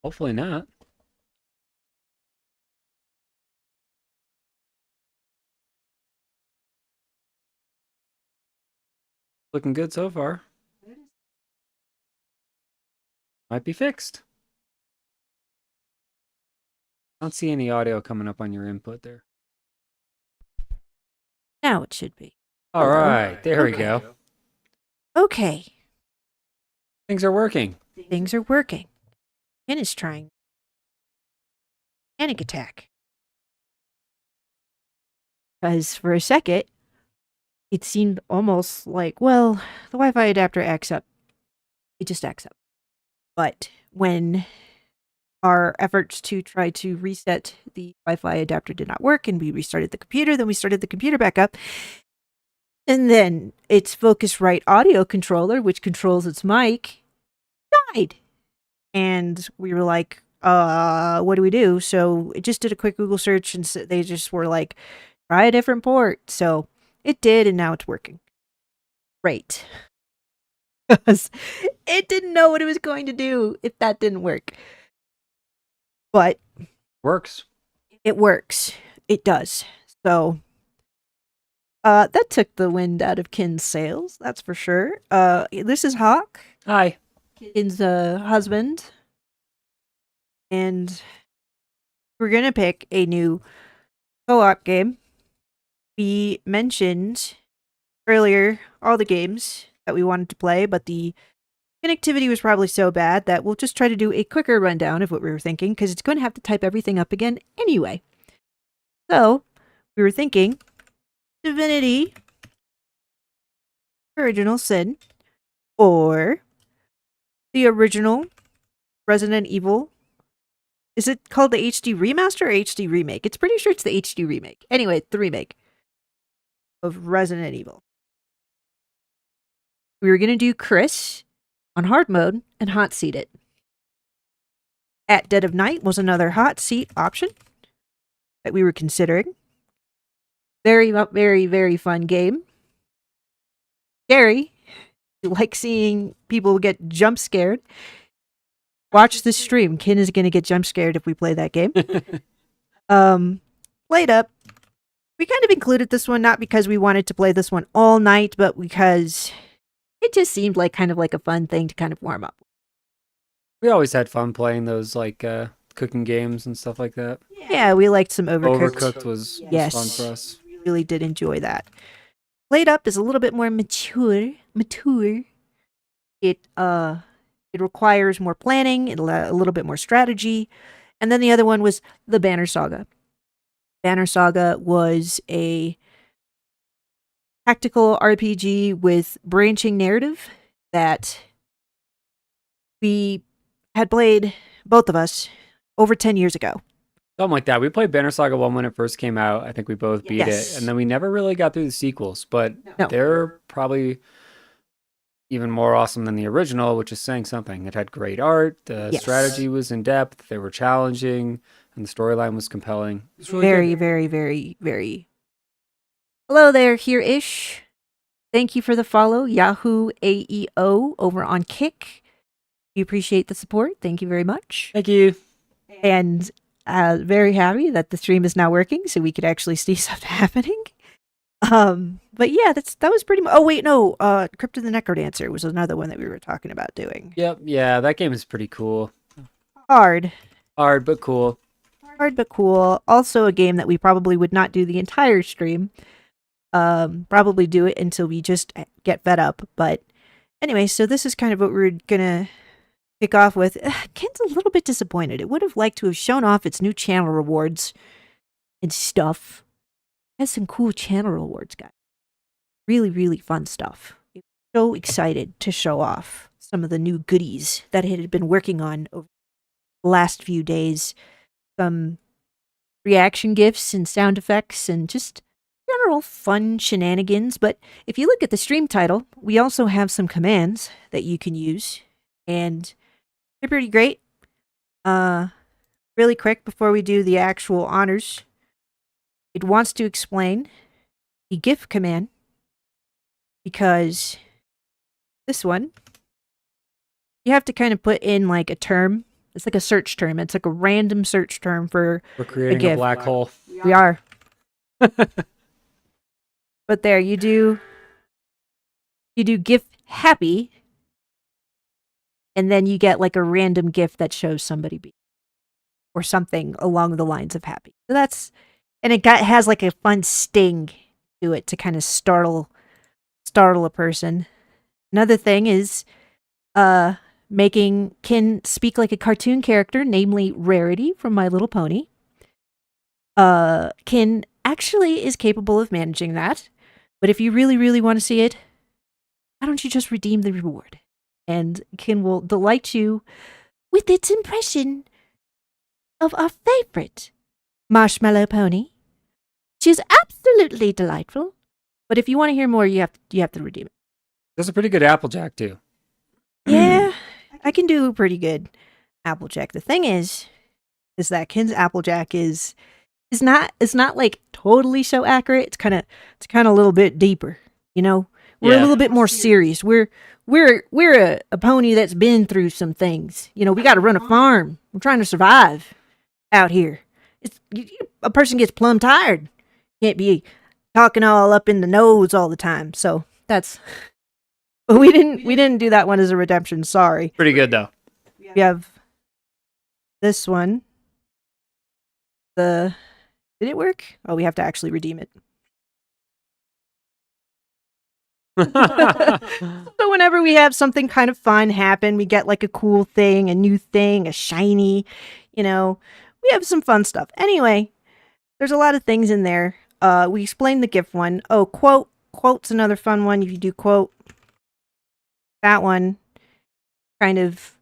Hopefully not. Looking good so far. Might be fixed. I don't see any audio coming up on your input there. Now it should be. All Hello. right, there we go. Okay, Things are working. things are working. Ken is trying panic attack. Because for a second, it seemed almost like, well, the Wi-Fi adapter acts up. It just acts up. But when our efforts to try to reset the Wi-Fi adapter did not work and we restarted the computer, then we started the computer back up. And then its Focusrite audio controller, which controls its mic, died. And we were like, what do we do? So it just did a quick Google search and they just were like, try a different port. So it did, and now it's working. Great. Because it didn't know what it was going to do if that didn't work. But Works. it works. It does. So that took the wind out of Kin's sails, that's for sure. This is Hawk, Hi. Kin's husband. And we're going to pick a new co-op game. We mentioned earlier all the games that we wanted to play, but the connectivity was probably so bad that we'll just try to do a quicker rundown of what we were thinking, because it's going to have to type everything up again anyway. So, we were thinking Divinity, Original Sin, or the original Resident Evil. Is it called the HD Remaster or HD Remake? It's pretty sure it's the HD Remake. Anyway, the remake of Resident Evil. We were going to do Chris on hard mode and hot seat it. At Dead of Night was another hot seat option that we were considering. Very, very, very fun game. Scary. You like seeing people get jump scared. Watch this stream. Ken is going to get jump scared if we play that game. Played up. We kind of included this one not because we wanted to play this one all night, but because it just seemed like kind of like a fun thing to kind of warm up. We always had fun playing those like cooking games and stuff like that. Yeah, we liked some Overcooked. Overcooked was Yes. fun for us. Really did enjoy that. Played Up is a little bit more mature. It requires more planning, a little bit more strategy. And then the other one was the Banner Saga. Banner Saga was a tactical RPG with branching narrative that we had played, both of us, over 10 years ago. Something like that. We played Banner Saga 1 when it first came out. I think we both beat Yes. it. And then we never really got through the sequels, but No. they're probably even more awesome than the original, which is saying something. It had great art, the Yes. strategy was in depth, they were challenging, and the storyline was compelling. It was really Very, good. very, very, very. Hello there, here-ish. Thank you for the follow, Yahoo AEO over on Kick. We appreciate the support. Thank you very much. Thank you. And very happy that the stream is now working, so we could actually see stuff happening. But yeah, that was pretty much. Oh wait, no. Crypt of the Necrodancer was another one that we were talking about doing. Yep, yeah, that game is pretty cool. Hard Hard, but cool. but cool. Also a game that we probably would not do the entire stream. Probably do it until we just get fed up. But anyway, so this is kind of what we're gonna kick off with. Ken's a little bit disappointed. It would have liked to have shown off its new channel rewards and stuff. It has some cool channel rewards, guys. Really, really fun stuff. It was so excited to show off some of the new goodies that it had been working on over the last few days. Some reaction gifs and sound effects and just general fun shenanigans. But if you look at the stream title, we also have some commands that you can use. And they're pretty great. Really quick before we do the actual honors. It wants to explain the GIF command because this one, you have to kind of put in like a term It's like a search term. It's like a random search term for We're a creating a GIF. black hole. We are. But there, you do GIF happy, and then you get like a random GIF that shows somebody being, or something along the lines of happy. So that's, and has like a fun sting to it to kind of startle a person. Another thing is making Kin speak like a cartoon character, namely Rarity from My Little Pony. Kin actually is capable of managing that, but if you really, really want to see it, why don't you just redeem the reward? And Kin will delight you with its impression of our favorite marshmallow pony. She's absolutely delightful. But if you want to hear more, you have to redeem it. There's a pretty good Applejack too. Yeah, I can do a pretty good Applejack. The thing is that Kin's Applejack is not like totally so accurate. It's kind of a little bit deeper. You know, we're a little bit more serious. We're a pony that's been through some things. You know, we got to run a farm. We're trying to survive out here. A person gets plumb tired. Can't be talking all up in the nose all the time. So that's. But we didn't do that one as a redemption. Sorry. Pretty good though. We have this one. Did it work? Oh, we have to actually redeem it. So whenever we have something kind of fun happen, we get like a cool thing, a new thing, a shiny, we have some fun stuff. Anyway, there's a lot of things in there. We explained the GIF one. Oh, quote's another fun one. If you do quote, that one kind of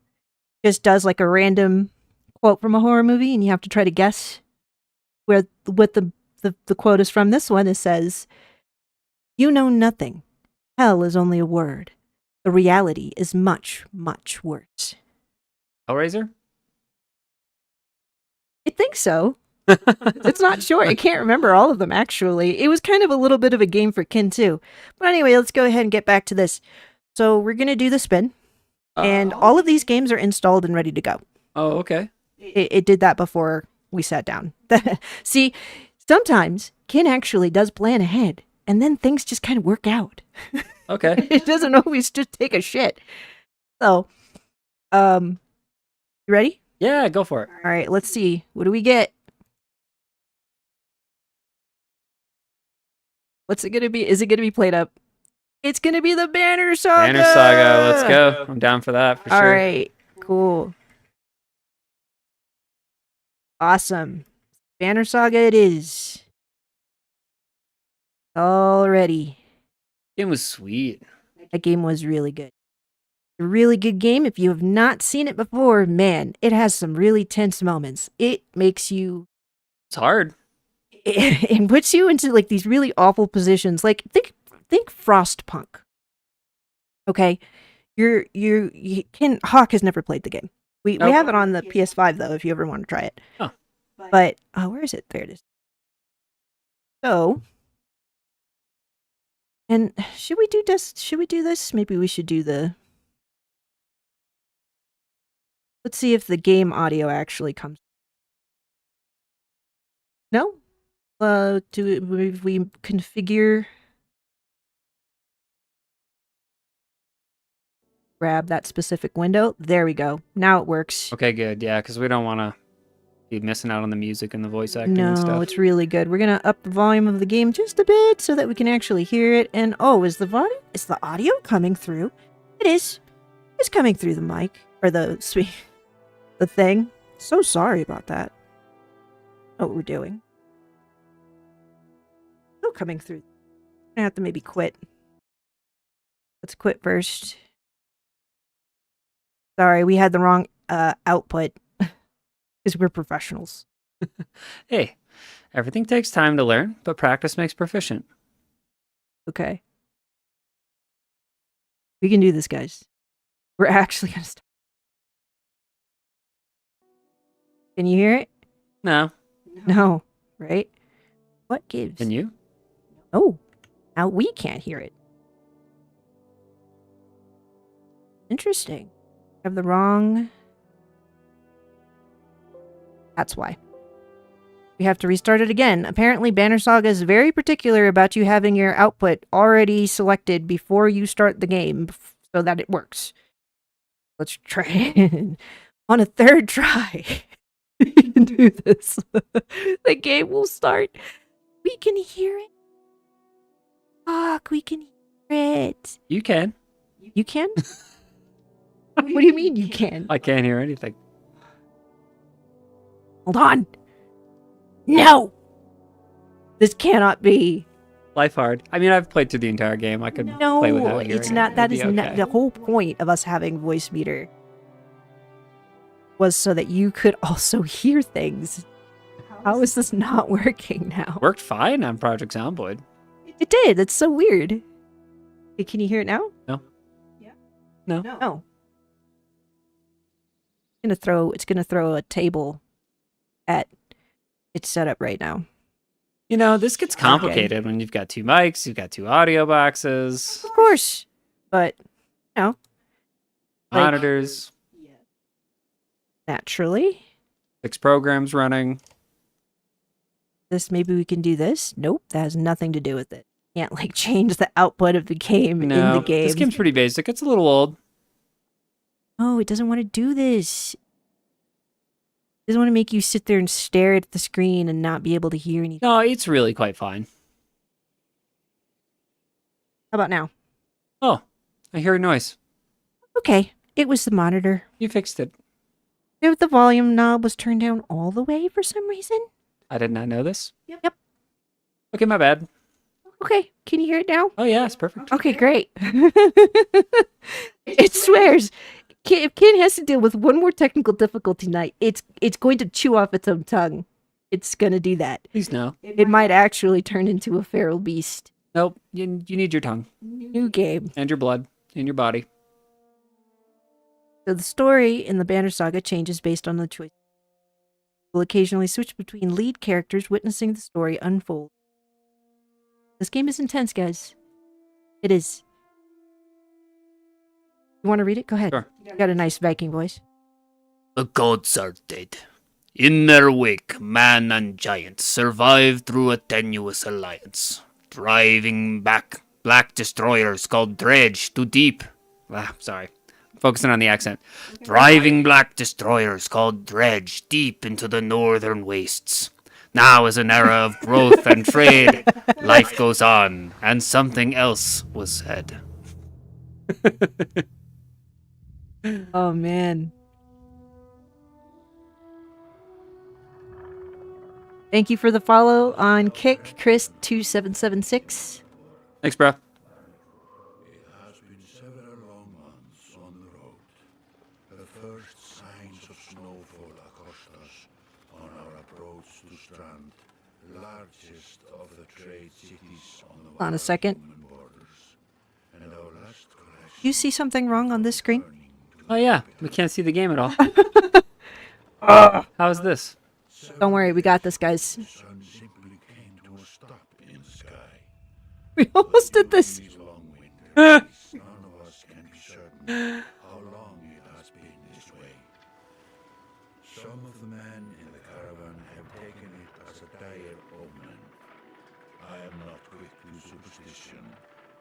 just does like a random quote from a horror movie, and you have to try to guess what the quote is from. This one, it says, "You know nothing. Hell is only a word. The reality is much, much worse." Hellraiser? I think so. It's not sure. I can't remember all of them, actually. It was kind of a little bit of a game for Kin, too. But anyway, let's go ahead and get back to this. So we're going to do the spin. And all of these games are installed and ready to go. Oh, okay. It did that before we sat down. See, sometimes Kin actually does plan ahead, and then things just kind of work out. Okay. It doesn't always just take a shit. So, you ready? Yeah, go for it. All right, let's see. What do we get? What's it going to be? Is it going to be played up? It's going to be the Banner Saga. Banner Saga. Let's go. I'm down for that for sure. All right, cool. Awesome. Banner Saga it is. Already. It was sweet. That game was really good. A really good game. If you have not seen it before, man, it has some really tense moments. It makes you... It's hard. It puts you into like these really awful positions. Like think Frostpunk. Okay, Hawk has never played the game. We have it on the PS5 though. If you ever want to try it. Oh. But where is it? There it is. So, and should we do this? Maybe we should do the. Let's see if the game audio actually comes. No. We configure. Grab that specific window. There we go. Now it works. Okay, good. Yeah, because we don't want to be missing out on the music and the voice acting and stuff. No, it's really good. We're going to up the volume of the game just a bit so that we can actually hear it. And is the audio coming through? It is. It's coming through the mic or the thing. So sorry about that. What we're doing. Still coming through. I have to maybe quit. Let's quit first. Sorry, we had the wrong output because we're professionals. Hey, everything takes time to learn, but practice makes proficient. Okay. We can do this, guys. We're actually going to start. Can you hear it? No. No, right? What gives? Can you? Oh, now we can't hear it. Interesting. I have the wrong... That's why. We have to restart it again. Apparently, Banner Saga is very particular about you having your output already selected before you start the game so that it works. Let's try it on a third try. We can do this. The game will start. We can hear it. Fuck, we can hear it. You can. You can? What do you mean you can? I can't hear anything. Hold on. No! This cannot be. Life hard. I mean, I've played through the entire game. I could play without No, hearing it's it. not. That It'd is be not okay. the whole point of us having voice meter. Was so that you could also hear things. How is this not working now? Worked fine on Project Zomboid. It did. It's so weird. Hey, can you hear it now? No. Yeah. No. No. It's gonna throw a table at its setup right now. You know, this gets complicated when you've got 2 mics, you've got 2 audio boxes, Of course. But like- monitors, naturally. 6 programs running. Maybe we can do this. Nope, that has nothing to do with it. Can't like change the output of the game in No, the game. this game's pretty basic. It's a little old. Oh, it doesn't want to do this. It doesn't want to make you sit there and stare at the screen and not be able to hear anything. No, it's really quite fine. How about now? Oh, I hear a noise. Okay, it was the monitor. You fixed it. The volume knob was turned down all the way for some reason. I did not know this. Yep. Okay, my bad. Okay, can you hear it now? Oh yeah, it's perfect. Okay, great. It swears. If Ken has to deal with one more technical difficulty tonight, it's going to chew off its own tongue. It's gonna do that. Please no. It might actually turn into a feral beast. Nope. You need your tongue New game. and your blood and your body. So the story in the Banner Saga changes based on the choice. We'll occasionally switch between lead characters witnessing the story unfold. This game is intense, guys. It is. You want to read it? Go ahead. Sure. You got a nice Viking voice. The gods are dead. In their wake, man and giant survive through a tenuous alliance, driving back black destroyers called Dredge to deep. Sorry. Focusing on the accent. Driving black destroyers called Dredge deep into the northern wastes. Now is an era of growth and trade. Life goes on, and something else was said. Oh, man. Thank you for the follow on Kick, Chris2776. Thanks, bro. It has been several long months on the road. The first signs of snowfall across us on our approach to Strand, largest of the trade cities on the Hold on a second. Roman borders. And our last collection You see something wrong on this screen? Oh yeah, we can't see the game at all. How is this? Don't worry, we got this, guys. the sun simply came to a stop in the sky. We almost did this. These long winters, none of us can be certain how long it has been this way. Some of the men in the caravan have taken it as a dire omen. I am not quick to superstition,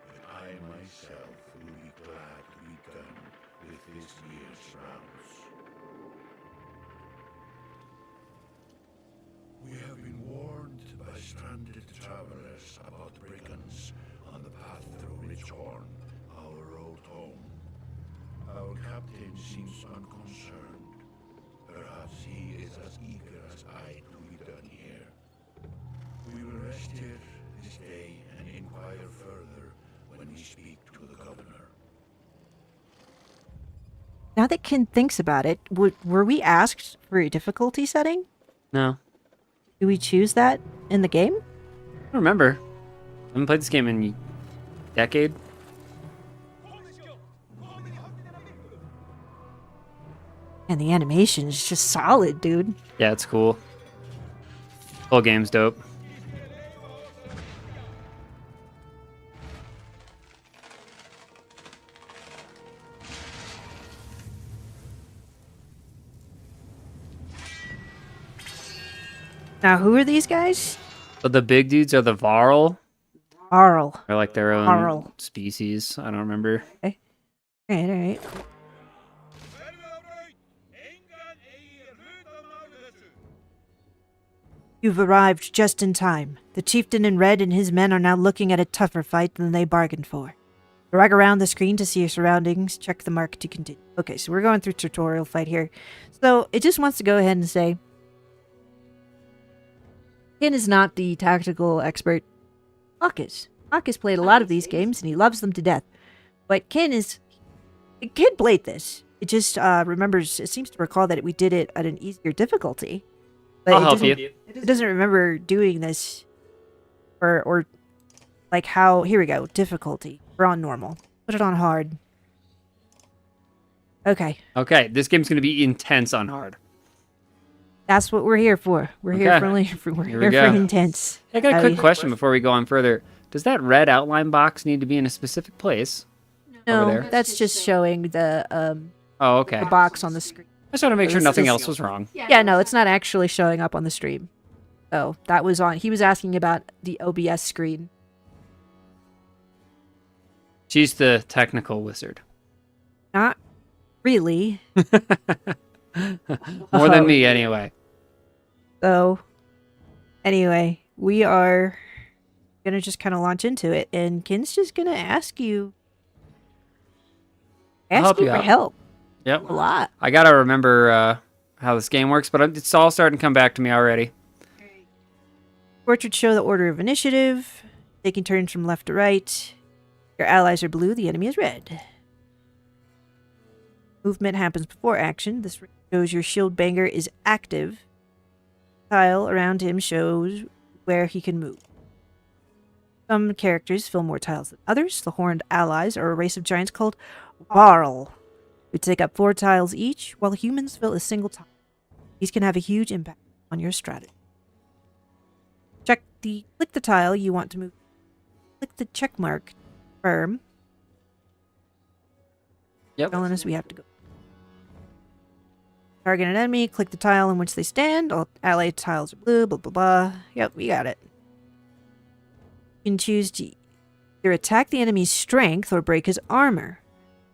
but I myself will be glad to be done with this year's rounds. We have been warned by stranded travelers about brigands on the path through Ridgehorn, our road home. Our captain seems unconcerned. Perhaps he is as eager as I to be done here. We will rest here this day and inquire further when we speak to the governor. Now that Ken thinks about it, were we asked for a difficulty setting? No. Do we choose that in the game? I don't remember. I haven't played this game in a decade. And the animation is just solid, dude. Yeah, it's cool. Whole game's dope. Now, who are these guys? But the big dudes are the Varl. Arl. They're like their own Varl. species. I don't remember. All right. You've arrived just in time. The chieftain in red and his men are now looking at a tougher fight than they bargained for. Drag around the screen to see your surroundings. Check the mark to continue. Okay, so we're going through tutorial fight here. So it just wants to go ahead and say, Ken is not the tactical expert. Hawk is. Hawk has played a lot of these games and he loves them to death. But Ken played this. It just remembers, it seems to recall that we did it at an easier difficulty. But I'll help you. It doesn't remember doing this or like how, here we go, difficulty. We're on normal. Put it on hard. Okay. Okay, this game's going to be intense on hard. That's what we're here for. We're here Okay. for Here we here go. for intense. I got a quick question before we go on further. Does that red outline box need to be in a specific place? No, over there? that's just showing the Oh, okay. box on the screen. I just want to make sure This nothing is- else was wrong. Yeah, no, it's not actually showing up on the stream. Oh, that was on. He was asking about the OBS screen. She's the technical wizard. Not really. More than me, anyway. So, anyway, we are gonna just kind of launch into it, and Ken's just gonna ask you, I'll help for you out. help Yep. a lot. I got to remember how this game works, but it's all starting to come back to me already. Portraits show the order of initiative, taking turns from left to right. Your allies are blue, the enemy is red. Movement happens before action. This shows your shield banger is active. Tile around him shows where he can move. Some characters fill more tiles than others. The horned allies are a race of giants called Varl, who take up 4 tiles each, while humans fill a single tile. These can have a huge impact on your strategy. Click the tile you want to move. Click the check mark. Confirm. Yep. Telling us we have to go. Target an enemy. Click the tile in which they stand. All allied tiles are blue. Blah blah blah. Yep, we got it. You can choose to either attack the enemy's strength or break his armor.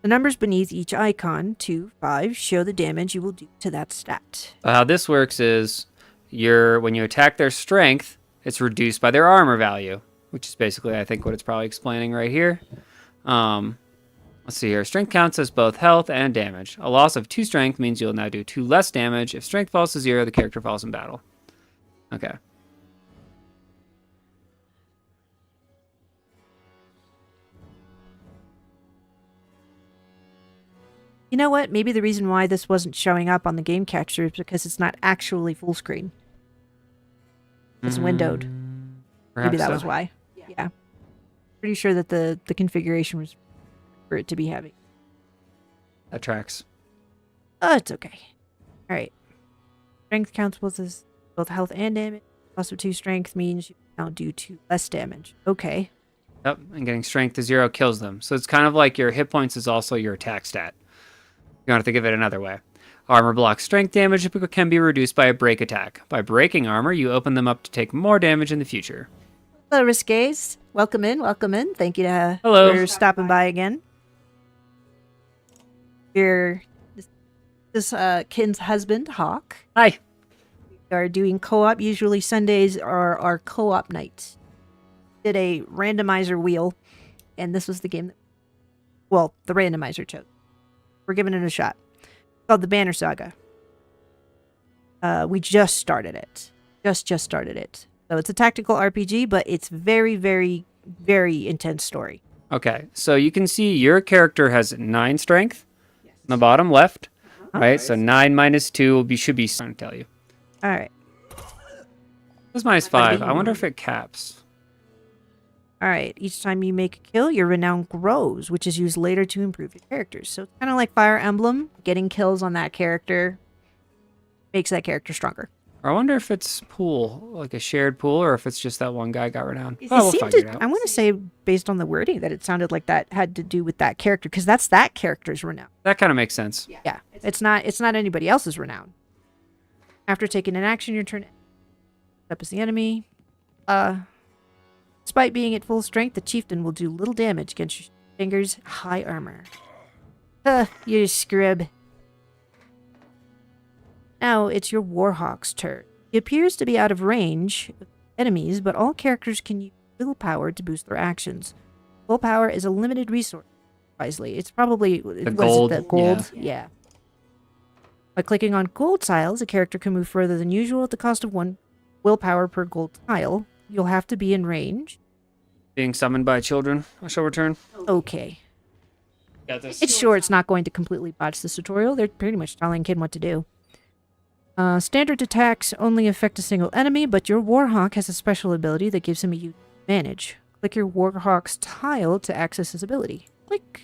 The numbers beneath each icon, 2, 5, show the damage you will do to that stat. How this works is when you attack their strength, it's reduced by their armor value, which is basically, I think, what it's probably explaining right here. Let's see here. Strength counts as both health and damage. A loss of 2 strength means you'll now do 2 less damage. If strength falls to 0, the character falls in battle. Okay. You know what? Maybe the reason why this wasn't showing up on the game capture is because it's not actually full screen. It's windowed. Maybe Perhaps that so. was why. Yeah. Pretty sure that the configuration was for it to be heavy. That tracks. Oh, it's okay. Alright. Strength counts both health and damage. Plus of 2 strength means you now do 2 less damage. Okay. Yep, and getting strength to 0 kills them. So it's kind of like your hit points is also your attack stat. You want to think of it another way. Armor blocks strength damage can be reduced by a break attack. By breaking armor, you open them up to take more damage in the future. Hello, Risques. Welcome in. Thank you Hello. for stopping by again. You're this Ken's husband, Hawk. Hi. We are doing co-op. Usually Sundays are our co-op nights. Did a randomizer wheel, and this was the game that, the randomizer chose. We're giving it a shot. It's called the Banner Saga. We just started it. Just started it. So it's a tactical RPG, but it's very, very, very intense story. Okay, so you can see your character has 9 strength on the bottom left, right? So 9 minus 2 should be, trying to tell you. All right. It's minus 5. I wonder if it caps. All right. Each time you make a kill, your renown grows, which is used later to improve your characters. So it's kind of like Fire Emblem. Getting kills on that character makes that character stronger. Or I wonder if it's pool, like a shared pool, or if it's just that one guy got renowned. It Oh, we'll seemed figure it out. I want to say, based on the wording, that it sounded like that had to do with that character, because that's that character's renown. That kind of makes sense. Yeah. It's not anybody else's renown. After taking an action, your turn. Up is the enemy. Despite being at full strength, the chieftain will do little damage against your finger's high armor. You scrub. Now it's your Warhawk's turn. He appears to be out of range of enemies, but all characters can use willpower to boost their actions. Willpower is a limited resource. Wisely, it's probably The gold. The gold, yeah. By clicking on gold tiles, a character can move further than usual at the cost of 1 willpower per gold tile. You'll have to be in range. Being summoned by children. I shall return. Okay. Got this. It's sure it's not going to completely botch this tutorial. They're pretty much telling Kid what to do. Standard attacks only affect a single enemy, but your Warhawk has a special ability that gives him a unique advantage. Click your Warhawk's tile to access his ability. Click.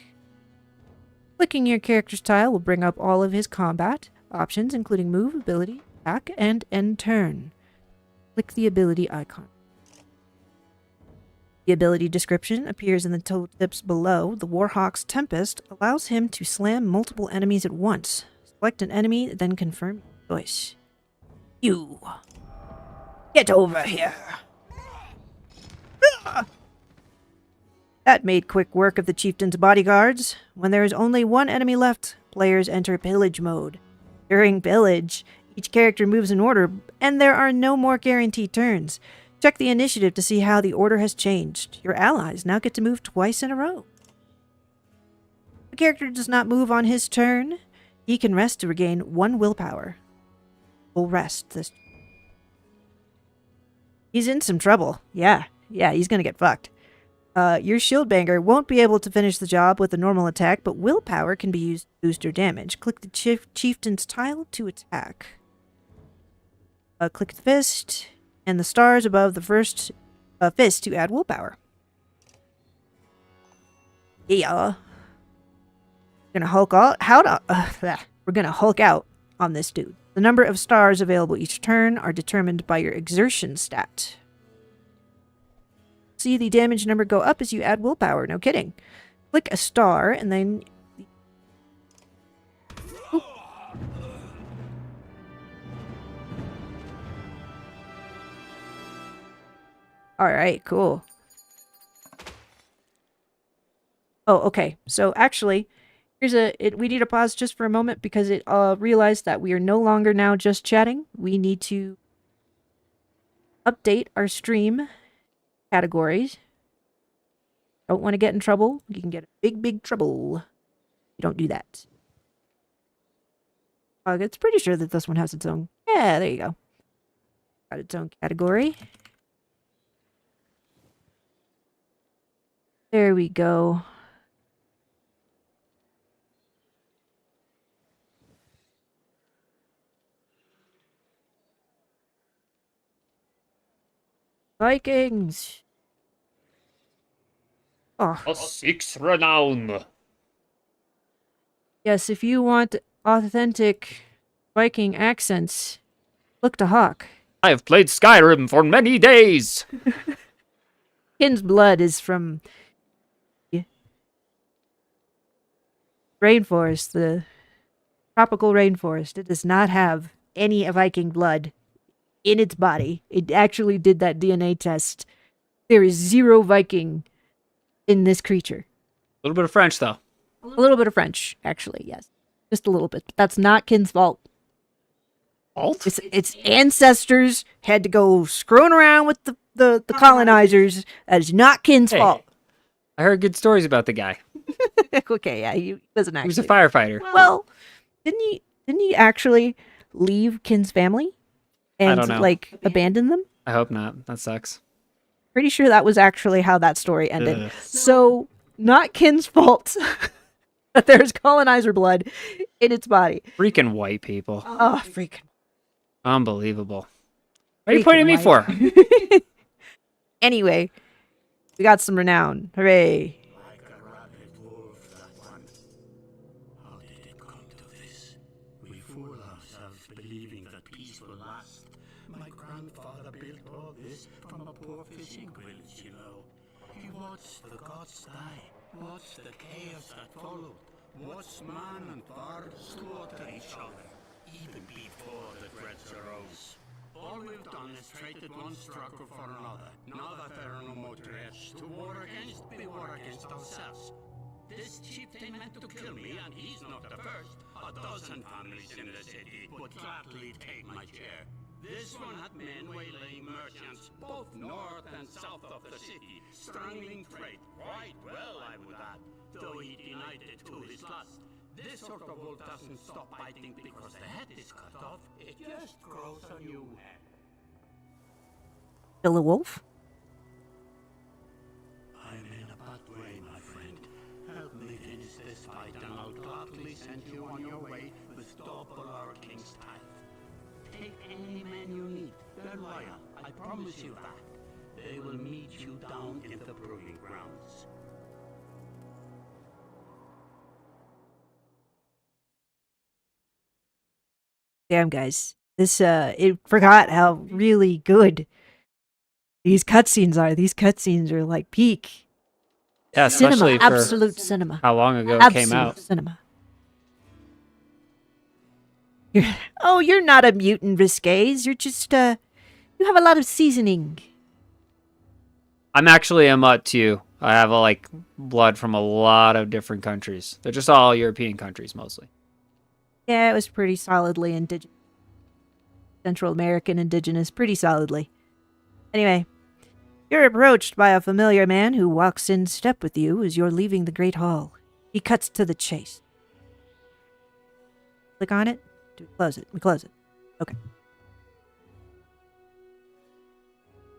Clicking your character's tile will bring up all of his combat options, including move, ability, attack, and end turn. Click the ability icon. The ability description appears in the tooltips below. The Warhawk's Tempest allows him to slam multiple enemies at once. Select an enemy, then confirm your choice. You. Get over here. That made quick work of the chieftain's bodyguards. When there is only one enemy left, players enter pillage mode. During pillage, each character moves in order, and there are no more guaranteed turns. Check the initiative to see how the order has changed. Your allies now get to move twice in a row. If a character does not move on his turn, he can rest to regain 1 willpower. Full rest this. He's in some trouble. Yeah, he's gonna get fucked. Your shield banger won't be able to finish the job with a normal attack, but willpower can be used to boost your damage. Click the chieftain's tile to attack. Click the fist and the stars above the first fist to add willpower. Yeah. We're gonna Hulk out. We're gonna Hulk out on this dude. The number of stars available each turn are determined by your exertion stat. See the damage number go up as you add willpower. No kidding. Click a star and then... Oop. Alright, cool. Oh, okay. So actually, we need to pause just for a moment because it realized that we are no longer now just chatting. We need to update our stream categories. Don't want to get in trouble. You can get in big trouble. You don't do that. It's pretty sure that this one has its own. Yeah, there you go. Got its own category. There we go. Vikings. Oh. A 6 renown. Yes, if you want authentic Viking accents, look to Hawk. I have played Skyrim for many days. Kin's blood is from rainforest, the tropical rainforest. It does not have any Viking blood in its body. It actually did that DNA test. There is 0 Viking in this creature. A little bit of French, though. A little bit of French, actually, yes. Just a little bit. But that's not Kin's fault. Alt? Its ancestors had to go screwing around with the colonizers. That is not Kin's fault. I heard good stories about the guy. Okay, yeah, he wasn't actually. He was a firefighter. Well, didn't he actually leave Kin's family and I don't know. like abandon them? I hope not. That sucks. Pretty sure that was actually how that story ended. Ugh. So, not Kin's fault that there's colonizer blood in its body. Freaking white people. Oh, freaking. Unbelievable. What are you pointing at me for? Anyway, we got some renown. Hooray. Like a rabid wolf, that one. How did it come to this? We fool ourselves believing that peace will last. My grandfather built all this from a poor fishing village, you know. He watched the gods die, watched the chaos that followed, watched man and bard slaughter each other, even before the dreads arose. All we've done is traded one struggle for another. Now that there are no more threats to war against, we war against ourselves. This chieftain meant to kill me, and he's not the first. A dozen families in the city would gladly take my chair. This one had men waylaying merchants, both north and south of the city, strangling trade quite well, I would add, though he denied it to his lust. This sort of wolf doesn't stop biting because the head is cut off, it just grows a new head. Still a wolf? I'm in a bad way, my friend. Help me finish this fight, and I'll gladly send you on your way with double our king's tithe. Take any men you need. They're loyal, I promise you that. They will meet you down in the brewing grounds. Damn, guys. This, it forgot how really good these cutscenes are. These cutscenes are like peak. Yeah, Cinema, especially for absolute cinema. how long ago it Absolute came out. cinema. You're not a mutant, Risques. You're just, you have a lot of seasoning. I'm actually a mutt too. I have like blood from a lot of different countries. They're just all European countries mostly. Yeah, it was pretty solidly indigenous. Central American indigenous, pretty solidly. Anyway, you're approached by a familiar man who walks in step with you as you're leaving the Great Hall. He cuts to the chase. Click on it. Do we close it? We close it. Okay.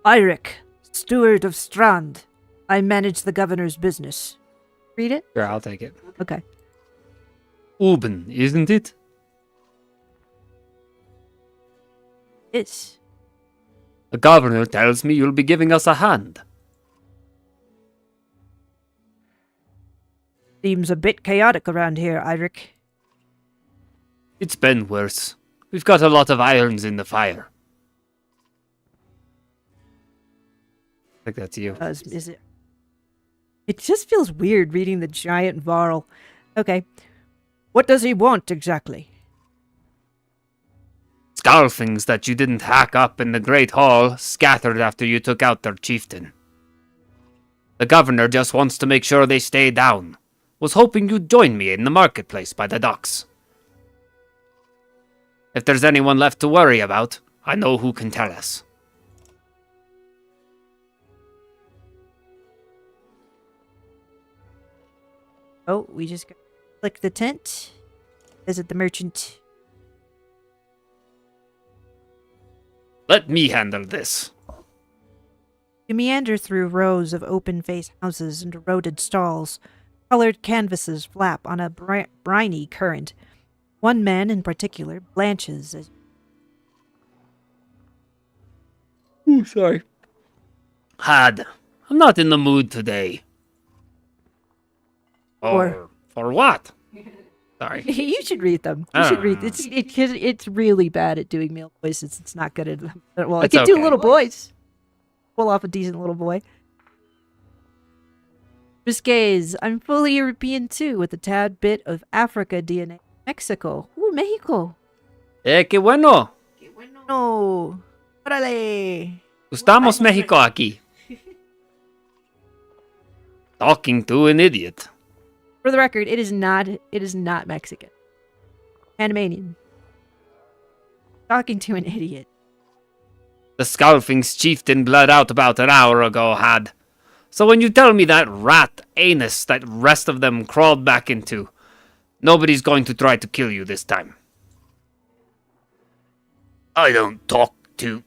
Eirik, steward of Strand. I manage the governor's business. Read it? Sure, I'll take it. Okay. Uben, isn't it? It's... The governor tells me you'll be giving us a hand. Seems a bit chaotic around here, Eirik. It's been worse. We've got a lot of irons in the fire. I think that's you. Is it? It just feels weird reading the giant Varl. Okay. What does he want exactly? Scarfings that you didn't hack up in the Great Hall scattered after you took out their chieftain. The governor just wants to make sure they stay down. Was hoping you'd join me in the marketplace by the docks. If there's anyone left to worry about, I know who can tell us. Oh, we just click the tent. Visit the merchant. Let me handle this. You meander through rows of open-faced houses and eroded stalls. Colored canvases flap on a briny current. One man in particular blanches as... Ooh, sorry. Had. I'm not in the mood today. Or- For what? Sorry. You should read them. You should read. It's really bad at doing male voices. It's not good at them. Well, I It's can do okay. little boys. Pull off a decent little boy. Risques, I'm fully European too, with a tad bit of Africa DNA. Mexico. Ooh, Mexico. Qué bueno. No. Órale. Estamos México aquí. Talking to an idiot. For the record, it is not Mexican. Panamanian. Talking to an idiot. The Scarfing's chieftain bled out about an hour ago, Had. So when you tell me that rat anus that rest of them crawled back into, nobody's going to try to kill you this time. They don't talk to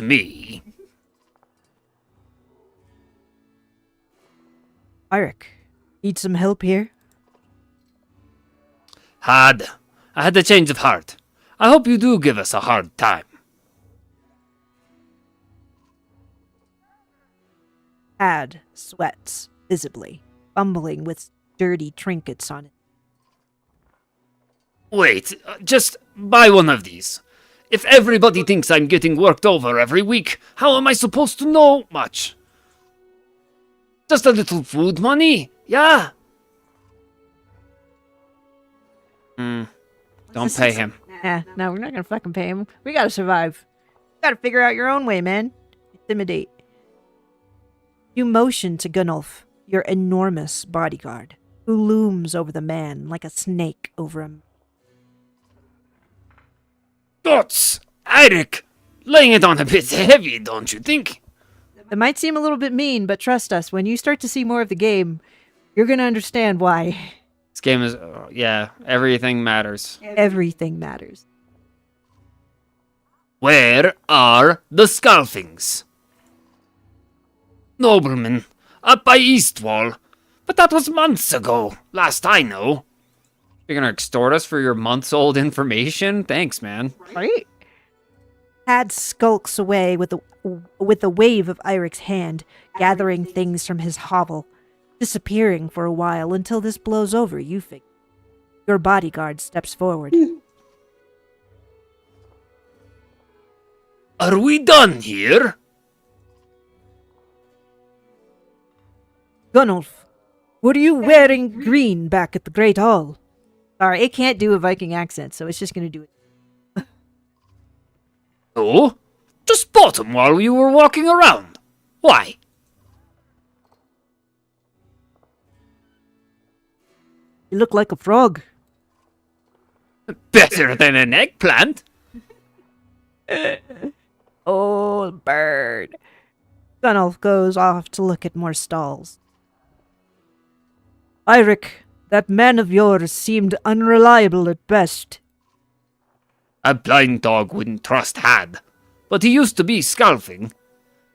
me. Eirik, need some help here? I had a change of heart. I hope you do give us a hard time. Had sweats, visibly, fumbling with dirty trinkets on it. Wait, just buy one of these. If everybody thinks I'm getting worked over every week, how am I supposed to know much? Just a little food money, yeah? Don't pay him. No, we're not gonna fucking pay him. We gotta survive. You gotta figure out your own way, man. Intimidate. You motion to Gunnulf, your enormous bodyguard, who looms over the man like a snake over him. Gods! Eirik! Laying it on a bit heavy, don't you think? It might seem a little bit mean, but trust us, when you start to see more of the game, you're gonna understand why. This game is, yeah, everything matters. Everything matters. Where are the Skalfings? Noblemen, up by Eastwall. But that was months ago, last I know. You're gonna extort us for your months-old information? Thanks, man. Right? Had skulks away with a wave of Eirik's hand, gathering things from his hovel, disappearing for a while until this blows over, you figure. Your bodyguard steps forward. Are we done here? Gunnulf, what are you wearing green back at the Great Hall? Sorry, it can't do a Viking accent, so it's just gonna do it. Oh? Just spot him while you were walking around. Why? You look like a frog. Better than an eggplant. Oh, bird. Gunnulf goes off to look at more stalls. Eirik, that man of yours seemed unreliable at best. A blind dog wouldn't trust Had. But he used to be Skalfing.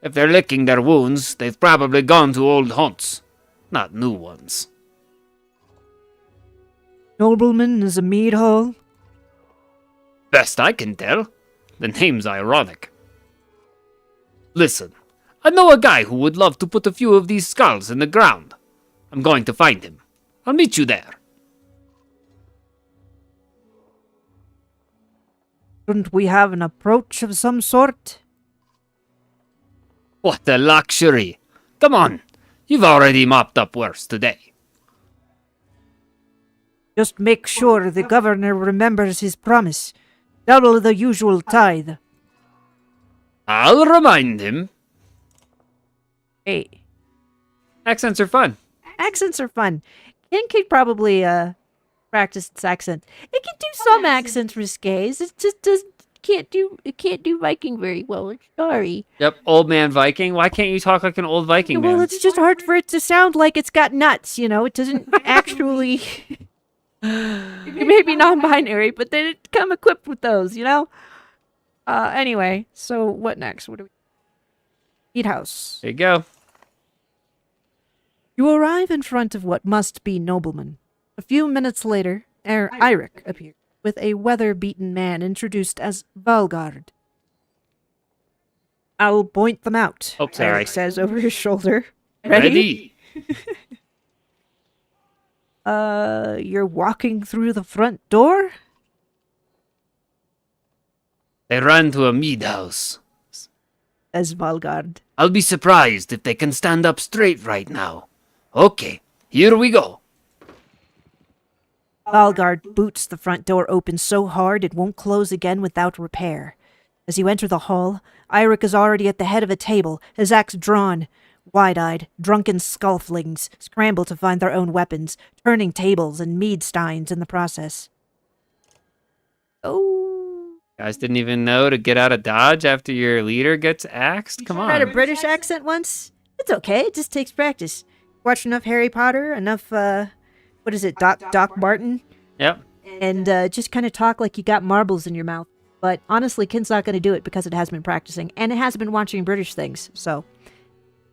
If they're licking their wounds, they've probably gone to old haunts. Not new ones. Nobleman is a mead hall? Best I can tell. The name's ironic. Listen, I know a guy who would love to put a few of these skulls in the ground. I'm going to find him. I'll meet you there. Shouldn't we have an approach of some sort? What a luxury. Come on, you've already mopped up worse today. Just make sure the governor remembers his promise. Double the usual tithe. I'll remind him. Hey. Accents are fun. Accents are fun. Ken could probably practice its accent. It can do some accents risques. It just can't do Viking very well. I'm sorry. Yep, old man Viking. Why can't you talk like an old Viking man? Well, it's just hard for it to sound like it's got nuts, you know? It doesn't actually... It may be non-binary, but they didn't come equipped with those, you know? Anyway, so what next? What do we... Eat house. There you go. You arrive in front of what must be noblemen. A few minutes later, Eirik appears, with a weather-beaten man introduced as Valgard. I'll point them out, Oh, sorry. Eirik says over his shoulder. Ready? You're walking through the front door? They ran to a mead house. Says Valgard. I'll be surprised if they can stand up straight right now. Okay, here we go. Valgard boots the front door open so hard it won't close again without repair. As you enter the hall, Eirik is already at the head of a table, his axe drawn. Wide-eyed, drunken skulflings scramble to find their own weapons, turning tables and mead steins in the process. Oh. Guys didn't even know to get out of dodge after your leader gets axed? Come Tried a on. British accent once? It's okay, it just takes practice. Watch enough Harry Potter, enough, what is it, Doc Martin? Yep. And just kind of talk like you got marbles in your mouth. But honestly, Ken's not going to do it because it has been practicing, and it has been watching British things, so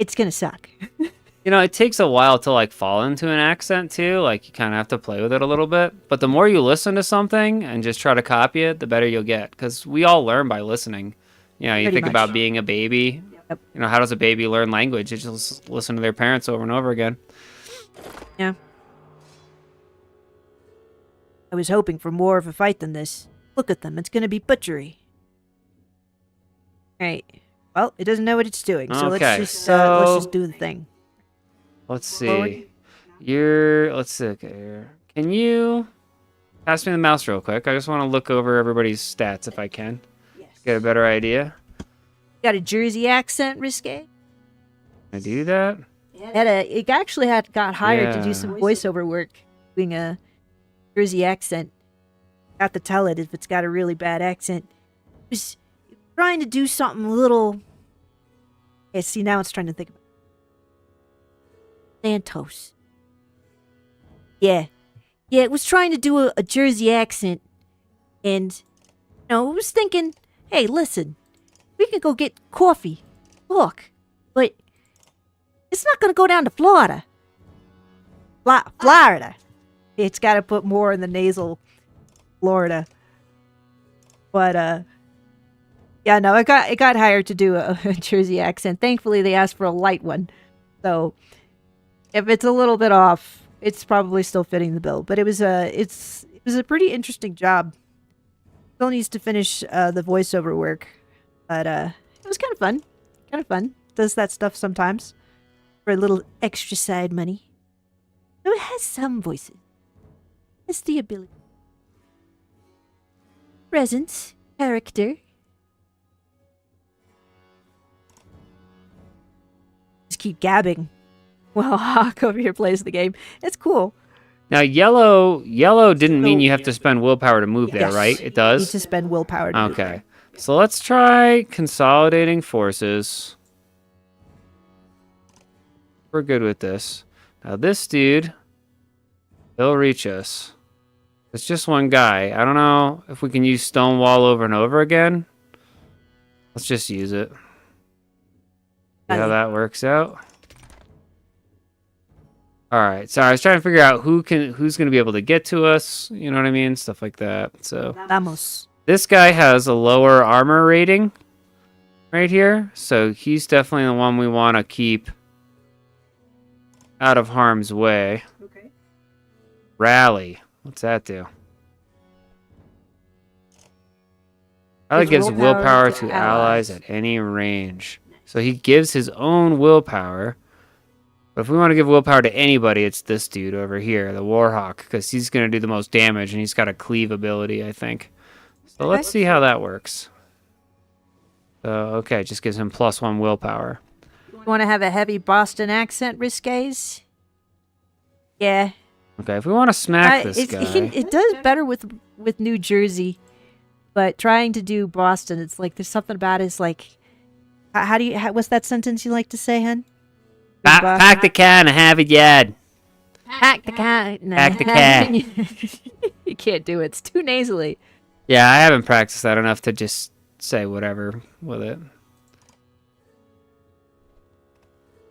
it's going to suck. You know, it takes a while to like fall into an accent too. Like you kind of have to play with it a little bit. But the more you listen to something and just try to copy it, the better you'll get. Because we all learn by listening. You know, you Pretty think much. about being a baby. Yep. You know, how does a baby learn language? It just listen to their parents over and over again. Yeah. I was hoping for more of a fight than this. Look at them, it's going to be butchery. Alright. Well, it doesn't know what it's doing, so Okay, let's so- just do the thing. Let's see. Forward. Let's see. Okay. Here. Can you? Pass me the mouse real quick. I just want to look over everybody's stats if I can. Yes. Get a better idea. Got a Jersey accent, Risque? Can I do that? It actually got hired to do some Yeah. voiceover work doing a Jersey accent. Got to tell it if it's got a really bad accent. It was trying to do something a little. Yeah, see, now it's trying to think about Santos. Yeah. Yeah, it was trying to do a Jersey accent. And, it was thinking, hey, listen, we can go get coffee. Look, but it's not going to go down to Florida. Florida. It's got to put more in the nasal Florida. But, yeah, no, it got hired to do a Jersey accent. Thankfully, they asked for a light one. So, if it's a little bit off, it's probably still fitting the bill. But it was a pretty interesting job. Still needs to finish the voiceover work. But, it was kind of fun. Kind of fun. Does that stuff sometimes. For a little extra side money. So it has some voices. Has the ability. Presence. Character. Just keep gabbing while Hawk over here plays the game. It's cool. Now, yellow didn't mean you have to spend willpower to move there, Yes. right? It You need does? to spend willpower to move Okay. there. So let's try consolidating forces. We're good with this. Now, this dude, he'll reach us. It's just one guy. I don't know if we can use stone wall over and over again. Let's just use it. See how Okay. that works out. All right. So I was trying to figure out who's going to be able to get to us. You know what I mean? Stuff like that. So Vamos. this guy has a lower armor rating right here. So he's definitely the one we want to keep out of harm's way. Okay. Rally. What's that do? Rally Gives gives willpower willpower to to allies allies. at any range. So he gives his own willpower. But if we want to give willpower to anybody, it's this dude over here, the Warhawk, because he's going to do the most damage, and he's got a cleave ability, I think. So let's see how that works. So, okay, just gives him +1 willpower. You want to have a heavy Boston accent, Risques? Yeah. Okay, if we want to smack this guy... It does better with New Jersey, but trying to do Boston, it's like there's something about it. It's like, what's that sentence you like to say, hun? Pack the can and have it yad. Pack the cat. Nah. Pack the cat. You can't do it. It's too nasally. Yeah, I haven't practiced that enough to just say whatever with it.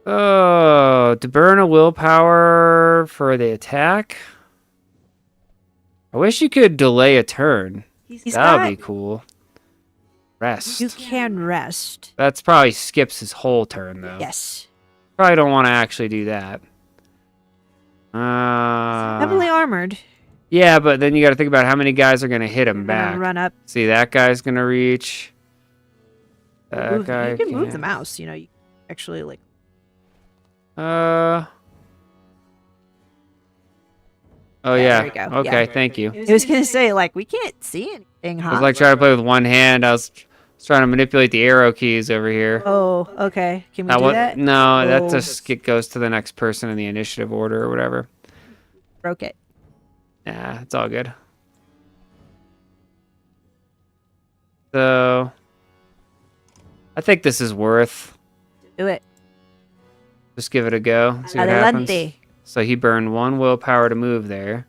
Oh, to burn a willpower for the attack? I wish you could delay a turn. That would be cool. Rest. You can rest. That's probably skips his whole turn, though. Yes. Probably don't want to actually do that. Heavily armored. Yeah, but then you got to think about how many guys are going to hit him You're gonna back. run up. See, that guy's going to reach. That guy You can move can't. the mouse. You know, you actually like. Oh, Yeah, yeah. there we go. Okay, Yeah. thank you. I was gonna say like we can't see anything, I was huh? like trying to play with one hand. I was trying to manipulate the arrow keys over here. Oh, okay. Can we do that? No, that Oh. just goes to the next person in the initiative order or whatever. Broke it. Nah, it's all good. So, I think this is worth. Do it. Just give it a go. See what happens. Adelante. So he burned 1 willpower to move there.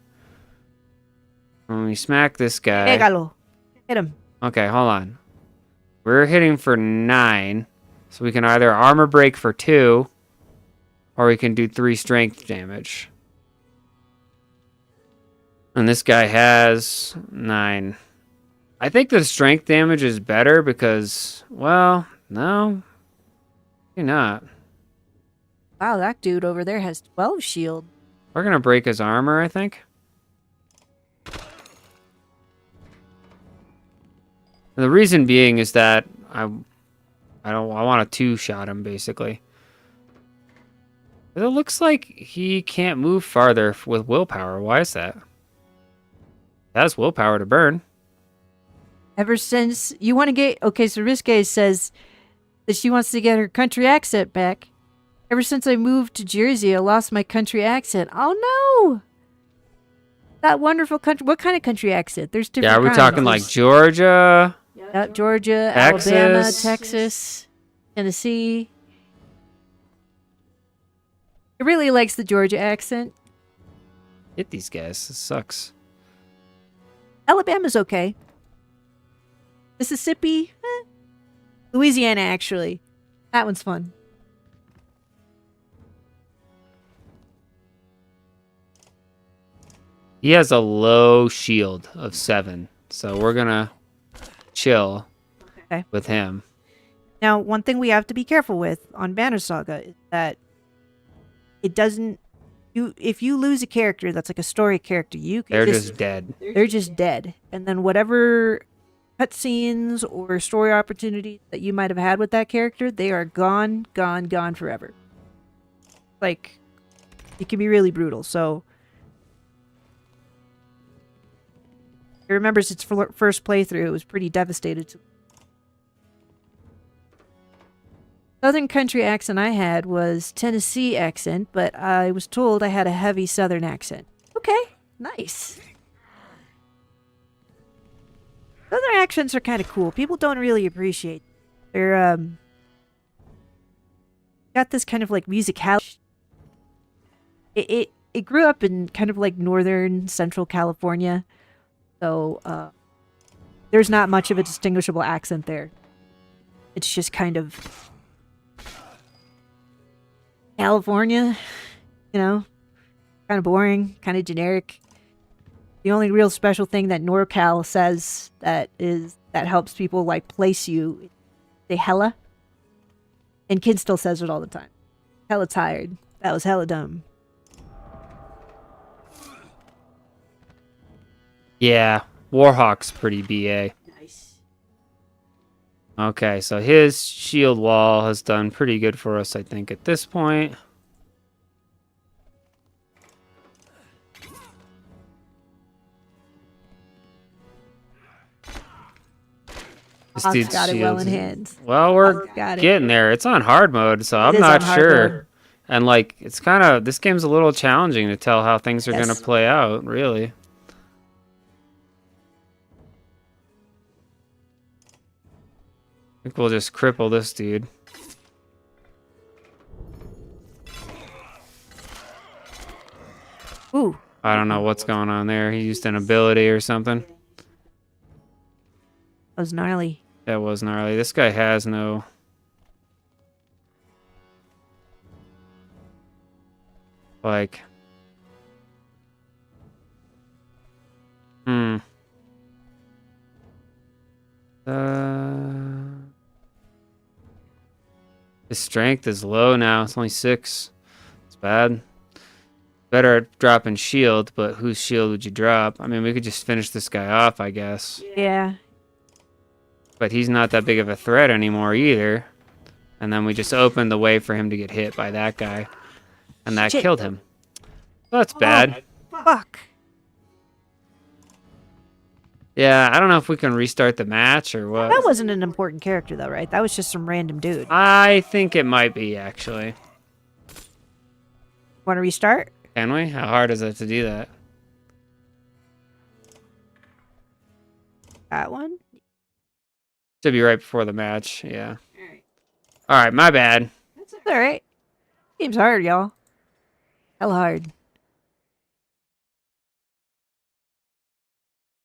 When we smack this guy. Pégalo. Hit him. Okay, hold on. We're hitting for 9. So we can either armor break for 2. Or we can do 3 strength damage. And this guy has 9. I think the strength damage is better because, well, no. Maybe not. Wow, that dude over there has 12 shield. We're going to break his armor, I think. And the reason being is that I want to 2-shot him, basically. But it looks like he can't move farther with willpower. Why is that? That's willpower to burn. Ever since you want to get okay, so Risque says that she wants to get her country accent back. Ever since I moved to Jersey, I lost my country accent. Oh no! That wonderful country. What kind of country accent? There's different. Yeah, are we kinds. talking like Georgia? Georgia, Texas. Alabama, Texas, Tennessee. He really likes the Georgia accent. Hit these guys. This sucks. Alabama's okay. Mississippi, Louisiana, actually. That one's fun. He has a low shield of 7, so we're gonna chill with him. Now, one thing we have to be careful with on Banner Saga is that it doesn't. If you lose a character that's like a story character, They're just dead. They're just dead, and then whatever cutscenes or story opportunities that you might have had with that character, they are gone forever. Like, it can be really brutal. So, it remembers its first playthrough. It was pretty devastated. Southern country accent I had was Tennessee accent, but I was told I had a heavy Southern accent. Okay, nice. Southern accents are kind of cool. People don't really appreciate. They're got this kind of like musicality. It grew up in kind of like northern central California, so there's not much of a distinguishable accent there. It's just kind of California, you know, kind of boring, kind of generic. The only real special thing that NorCal says that helps people like place you, say hella. And Kid still says it all the time. Hella tired. That was hella dumb. Yeah, Warhawk's pretty BA. Nice. Okay, so his shield wall has done pretty good for us, I think, at this point. This Hawk's dude's got it well in shield's- hand. Well, we're Got it. getting there. It's on hard mode, so I'm is not on hard sure. mode. And like, it's kind of, this game's a little challenging to tell how things are Yes. going to play out, really. I think we'll just cripple this dude. Ooh. I don't know what's going on there. He used an ability or something. That was gnarly. That was gnarly. This guy has no... Like... His strength is low now. It's only 6. It's bad. Better at dropping shield, but whose shield would you drop? I mean, we could just finish this guy off, I guess. Yeah. But he's not that big of a threat anymore either. And then we just opened the way for him to get hit by that guy. And that Shit. killed him. Well, that's bad. Fuck. Yeah, I don't know if we can restart the match or what. That wasn't an important character, though, right? That was just some random dude. I think it might be, actually. Want to restart? Can we? How hard is it to do that? That one? Should be right before the match, yeah. Alright, my bad. That's alright. Game's hard, y'all. Hell hard.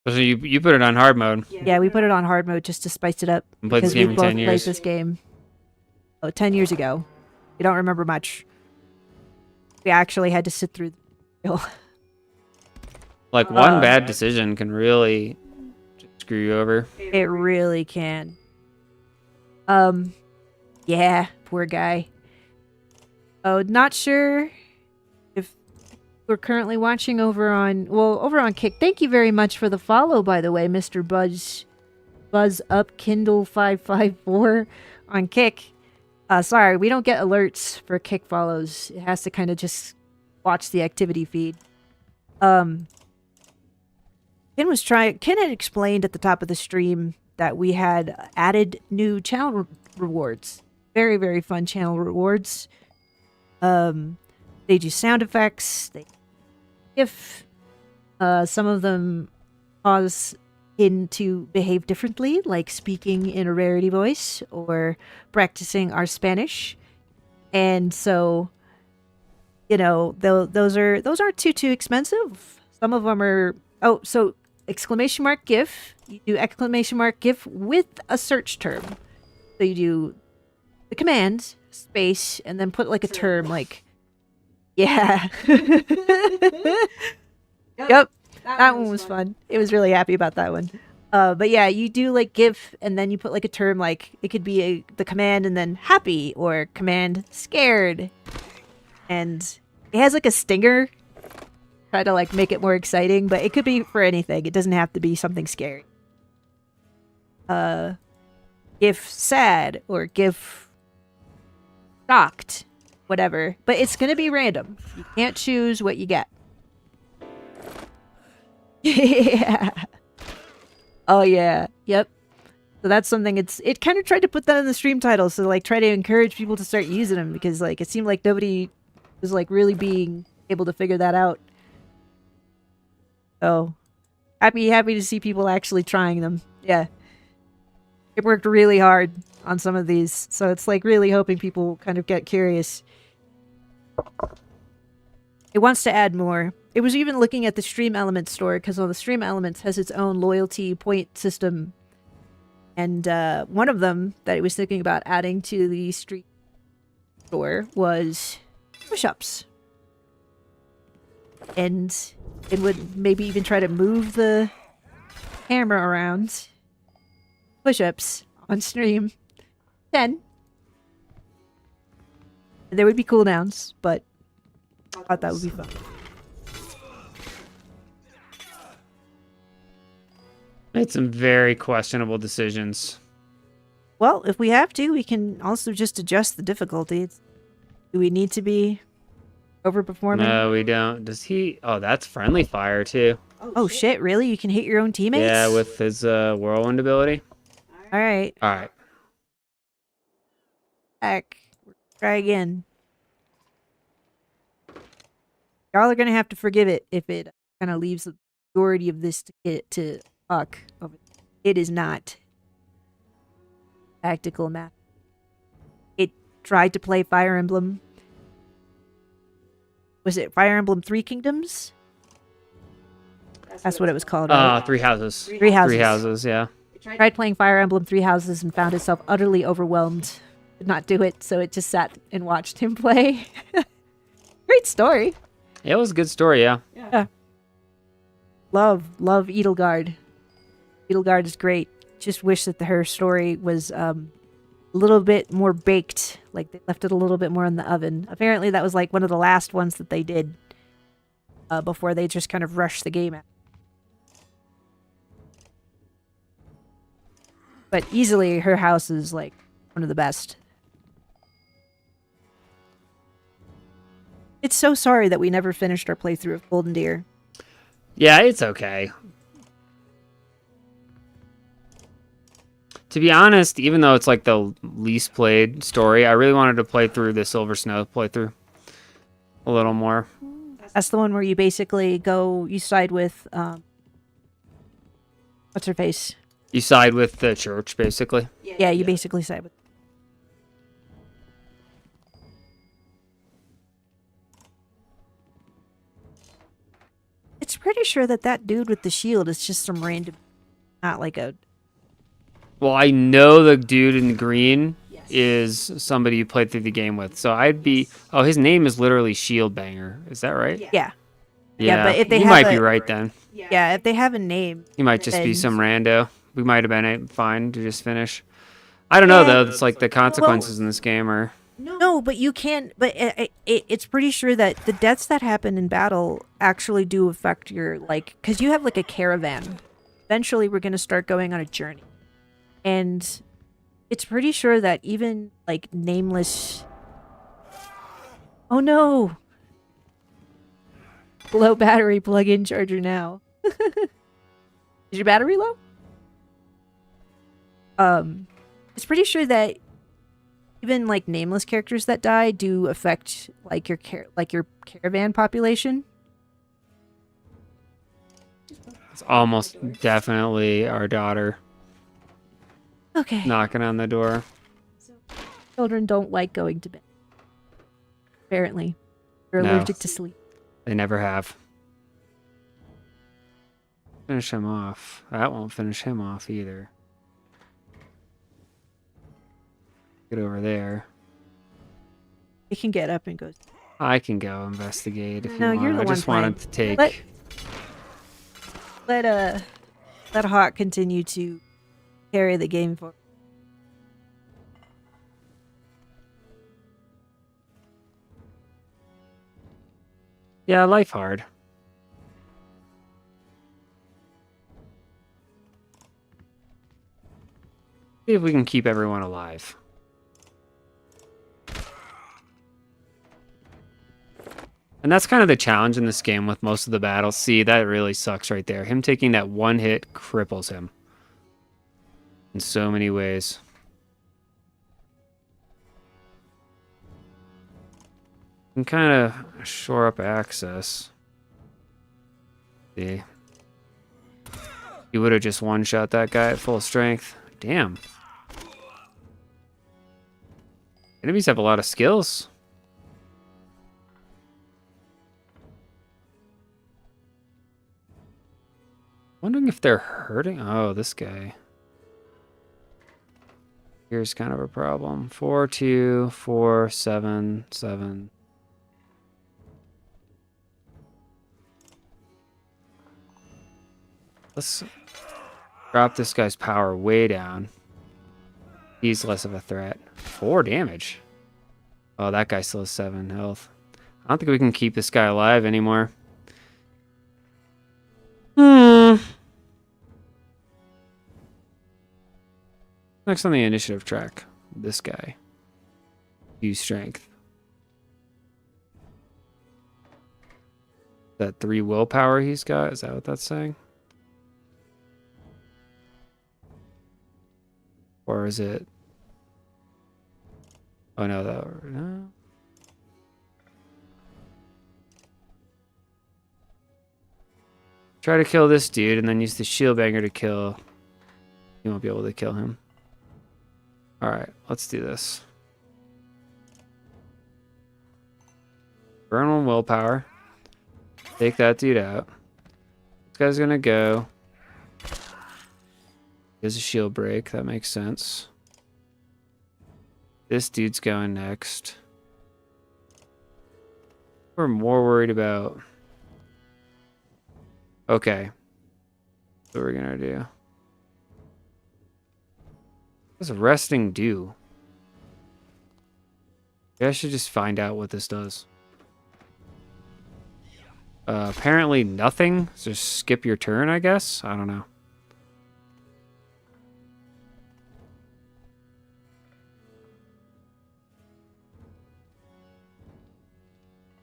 So you put it on hard mode. Yeah, we put it on hard mode just to spice it up. And played this because game we in both 10 played years. this game 10 years ago. We don't remember much. We actually had to sit through the Like, one bad decision can really screw you over. It really can. Yeah, poor guy. Oh, not sure if we're currently watching over on Kick. Thank you very much for the follow, by the way, Mr. Buzz Up Kindle 554 on Kick. Sorry, we don't get alerts for Kick follows. It has to kind of just watch the activity feed. Ken had explained at the top of the stream that we had added new channel rewards. Very, very fun channel rewards. They do sound effects. If some of them cause Ken to behave differently, like speaking in a rarity voice or practicing our Spanish. And so, those aren't too expensive. Some of them are. Oh, so exclamation mark GIF. You do exclamation mark GIF with a search term. So you do the command space and then put like a term like, yeah. Yep, that one was fun. It was really happy about that one. But yeah, you do like GIF and then you put like a term like it could be the command and then happy or command scared. And it has like a stinger. Try to like make it more exciting, but it could be for anything. It doesn't have to be something scary. GIF sad or GIF shocked, whatever. But it's gonna be random. You can't choose what you get. Yeah. Oh yeah. Yep. So that's something. It kind of tried to put that in the stream title, so like try to encourage people to start using them because like it seemed like nobody was like really being able to figure that out. So happy to see people actually trying them. Yeah. It worked really hard on some of these, so it's like really hoping people kind of get curious. It wants to add more. It was even looking at the Stream Elements store because the Stream Elements has its own loyalty point system. And one of them that it was thinking about adding to the Stream store was push-ups. And it would maybe even try to move the camera around. Push-ups on stream. 10. There would be cooldowns, but I thought that would be fun. Made some very questionable decisions. Well, if we have to, we can also just adjust the difficulty. Do we need to be overperforming? No, we don't. Does he? Oh, that's friendly fire too. Oh shit, really? You can hit your own teammates? Yeah, with his whirlwind ability. Alright. All right. Back. Try again. Y'all are gonna have to forgive it if it kind of leaves the majority of this to get to Huck. It is not tactical map. It tried to play Fire Emblem. Was it Fire Emblem Three Kingdoms? That's what it was called. Right? Three houses. Three Houses. Three houses. Yeah. Tried playing Fire Emblem Three Houses and found itself utterly overwhelmed. Did not do it, so it just sat and watched him play. Great story. It was a good story. Yeah. Yeah. Love Edelgard. Edelgard is great. Just wish that her story was a little bit more baked. Like they left it a little bit more in the oven. Apparently that was like one of the last ones that they did before they just kind of rushed the game out. But easily her house is like one of the best. It's so sorry that we never finished our playthrough of Golden Deer. Yeah, it's okay. To be honest, even though it's like the least played story, I really wanted to play through the Silver Snow playthrough a little more. That's the one where you basically you side with, what's her face? You side with the church, basically. Yeah, you basically side with. It's pretty sure that dude with the shield is just some random, not like a. Well, I know the dude in green is somebody you played through the game with, so I'd be. Oh, his name is literally Shield Banger. Is that right? Yeah. Yeah, but if they you have might be right then. Yeah, if they have a name. He might just be then- some rando. We might have been fine to just finish. I don't know though. It's like the consequences in this game are. No, but you can. But it's pretty sure that the deaths that happen in battle actually do affect your because you have like a caravan. Eventually, we're gonna start going on a journey, and it's pretty sure that even like nameless. Oh no! Low battery plug-in charger now. Is your battery low? It's pretty sure that even like nameless characters that die do affect like your caravan population. It's almost definitely our daughter Okay. knocking on the door. Children don't like going to bed. Apparently. They're No. allergic to sleep. They never have. Finish him off. That won't finish him off either. Get over there. They can get up and go. I can go investigate if you No, want. you're the I one just wanted to take. Let Hawk continue to carry the game forward. Yeah, life hard. See if we can keep everyone alive. And that's kind of the challenge in this game with most of the battles. See, that really sucks right there. Him taking that one hit cripples him in so many ways. You can kind of shore up access. See. He would have just one-shot that guy at full strength. Damn. Enemies have a lot of skills. Wondering if they're hurting. Oh, this guy. Here's kind of a problem. 4, 2, 4, 7, 7. Let's drop this guy's power way down. He's less of a threat. 4 damage. Oh, that guy still has 7 health. I don't think we can keep this guy alive anymore. Next on the initiative track, this guy. Use strength. That 3 willpower he's got, is that what that's saying? Or is it? Oh no, no. Try to kill this dude and then use the shield banger to kill. You won't be able to kill him. Alright, let's do this. Burn 1 willpower. Take that dude out. This guy's gonna go. There's a shield break, that makes sense. This dude's going next. We're more worried about... Okay. What we're gonna do. What does resting do? Maybe I should just find out what this does. Apparently nothing. So just skip your turn, I guess? I don't know.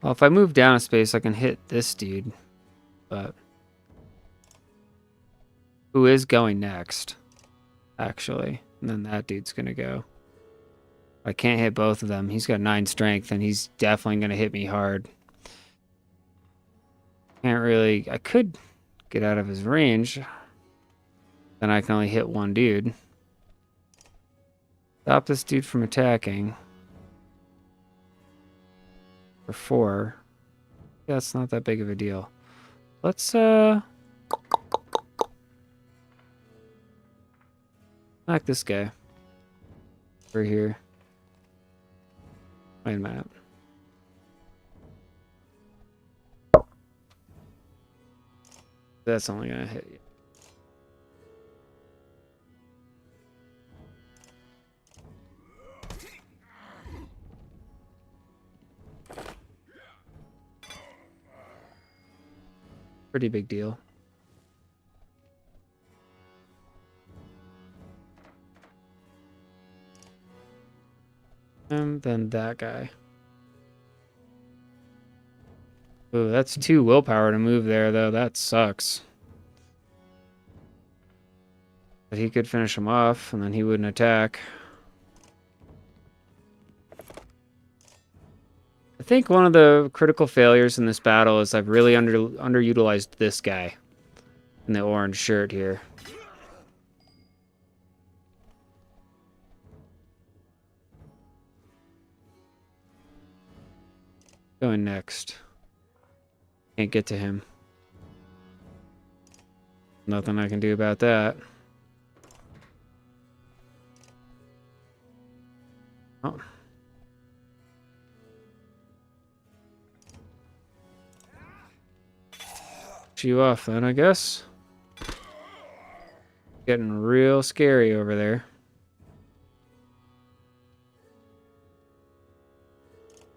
Well, if I move down a space, I can hit this dude. But... who is going next, actually. And then that dude's going to go. I can't hit both of them. He's got 9 strength, and he's definitely going to hit me hard. Can't really... I could get out of his range. Then I can only hit one dude. Stop this dude from attacking. For 4. Yeah, it's not that big of a deal. Let's, knock this guy. Over here. Wait a minute. That's only gonna hit you. Pretty big deal. And then that guy. Ooh, that's 2 willpower to move there, though. That sucks. he could finish him off, and then he wouldn't attack. I think one of the critical failures in this battle is I've really underutilized this guy in the orange shirt here. Going next. Can't get to him. Nothing I can do about that. Oh. You off then, I guess. Getting real scary over there.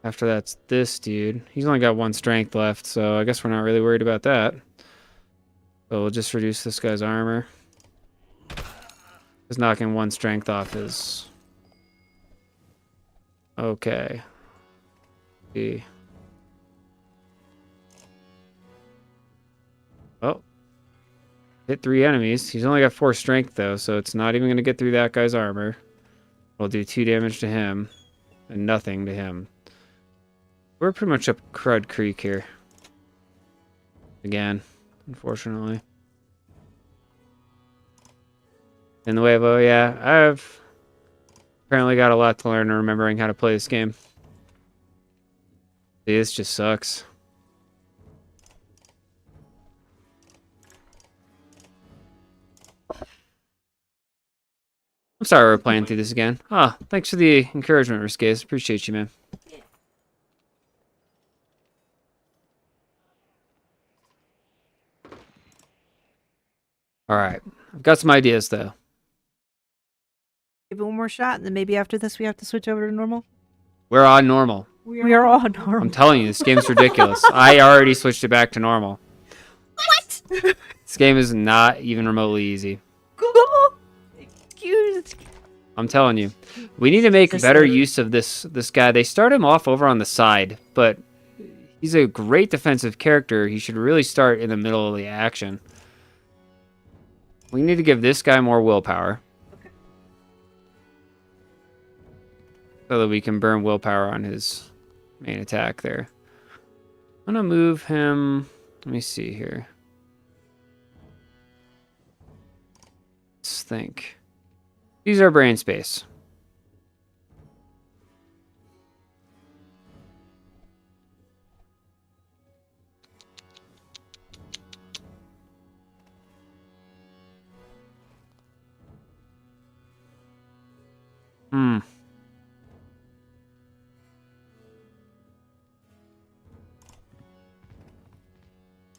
After that's this dude. He's only got 1 strength left, so I guess we're not really worried about that. So we'll just reduce this guy's armor. Just knocking 1 strength off is okay. See. Oh. Hit 3 enemies. He's only got 4 strength though, so it's not even going to get through that guy's armor. We'll do 2 damage to him and nothing to him. We're pretty much up Crud Creek here. Again, unfortunately. In the way of, oh yeah, I've apparently got a lot to learn in remembering how to play this game. See, this just sucks. I'm sorry we're playing through this again. Ah, thanks for the encouragement, Riscase. Appreciate you, man. Alright. I've got some ideas, though. Give it one more shot, and then maybe after this we have to switch over to normal. We're on normal. We are all normal. I'm telling you, this game's ridiculous. I already switched it back to normal. What? This game is not even remotely easy. Excuse. I'm telling you. We need to make better use of this guy. They start him off over on the side, but he's a great defensive character. He should really start in the middle of the action. We need to give this guy more willpower. Okay. So that we can burn willpower on his main attack there. I'm going to move him. Let me see here. Let's think. Use our brain space.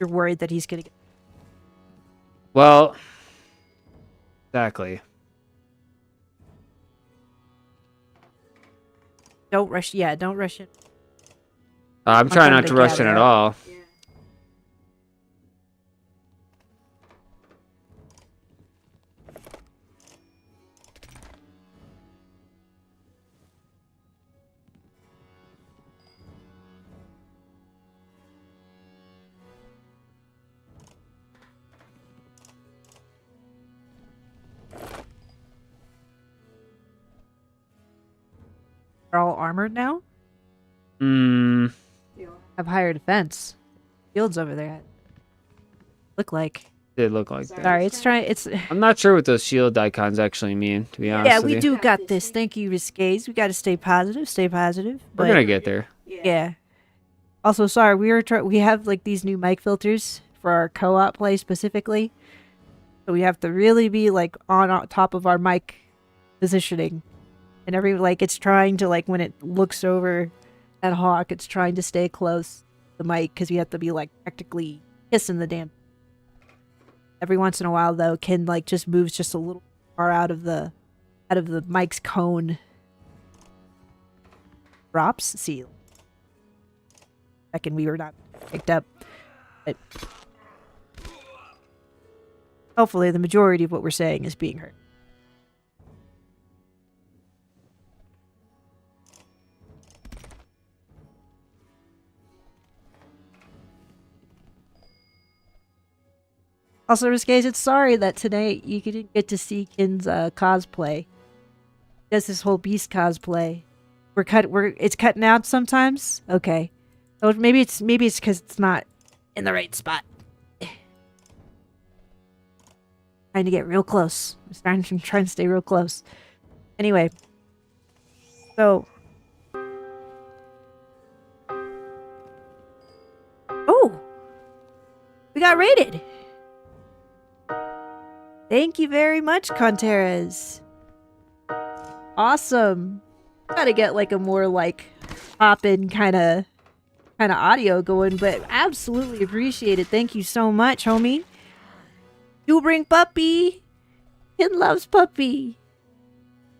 You're worried that he's gonna get. Well, exactly. Don't rush. Yeah, don't rush it. I'm trying not to rush in at all. They're all armored now. Have higher defense. Shields over there. Look like. Did look like that. Sorry, it's trying. It's. I'm not sure what those shield icons actually mean, to be honest Yeah, with we you. do got this. Thank you, Riscase. We got to stay positive. Stay positive. We're But, gonna get there. Yeah. Also, sorry, we have like these new mic filters for our co-op play specifically, so we have to really be like on top of our mic positioning, and it's trying to like when it looks over at Hawk, it's trying to stay close to the mic because we have to be like practically kissing the damn. Every once in a while, though, Ken like just moves just a little far out of the mic's cone. Drops. See. Second, we were not picked up. But hopefully, the majority of what we're saying is being heard. Also, Riscase, it's sorry that tonight you didn't get to see Kin's cosplay. He does this whole beast cosplay. It's cutting out sometimes. Okay, so maybe it's because it's not in the right spot. Trying to get real close. I'm trying to stay real close. Anyway, so oh, we got raided. Thank you very much, Contreras. Awesome. Gotta get like a more like pop-in kind of audio going, but absolutely appreciate it. Thank you so much, homie. You bring puppy. Kin loves puppy.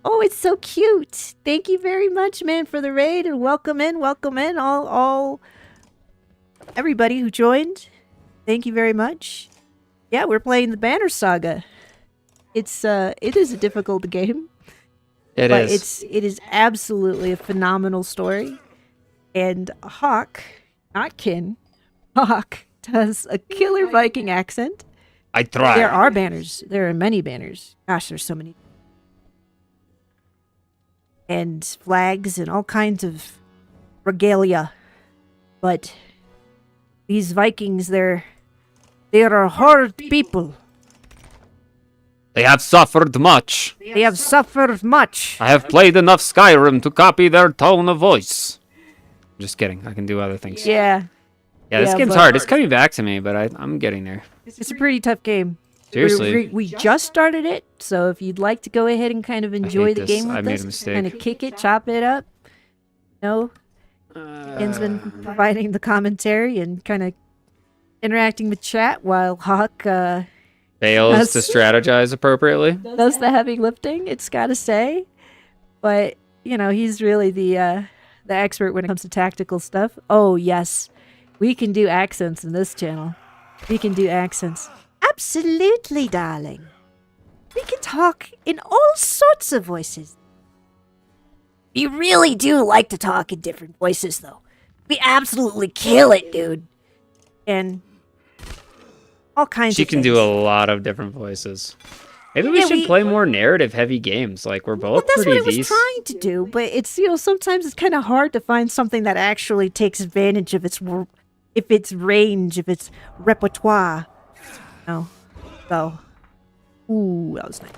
Oh, it's so cute. Thank you very much, man, for the raid, and welcome in, all everybody who joined. Thank you very much. Yeah, we're playing the Banner Saga. It is a difficult game. It is absolutely a phenomenal story. And Hawk, not Kin, Hawk does a killer Viking accent. I try. There are banners. There are many banners. Gosh, there's so many. And flags and all kinds of regalia. But these Vikings, they are hard people. They have suffered much. They have suffered much. I have played enough Skyrim to copy their tone of voice. Just kidding. I can do other things. Yeah. Yeah, this Yeah, game's but- hard. It's coming back to me, but I'm getting there. It's a pretty tough game. Seriously. We just started it, so if you'd like to go ahead and kind of enjoy hate the this. game I with made us, a mistake. kind of kick it, chop it up. Ken's been providing the commentary and kind of interacting with chat while Hawk Fails to That's- strategize appropriately. does the heavy lifting, it's gotta say. But, he's really the expert when it comes to tactical stuff. Oh, yes. We can do accents in this channel. We can do accents. Absolutely, darling. We can talk in all sorts of voices. We really do like to talk in different voices, though. We absolutely kill it, dude. And all kinds She of can things. do a lot of different voices. Maybe we Yeah, should we- play more narrative-heavy games. Like, we're both Well, that's what pretty it was decent. trying to do, but it's sometimes it's kind of hard to find something that actually takes advantage of its range, of its repertoire. No, so ooh, that was nice.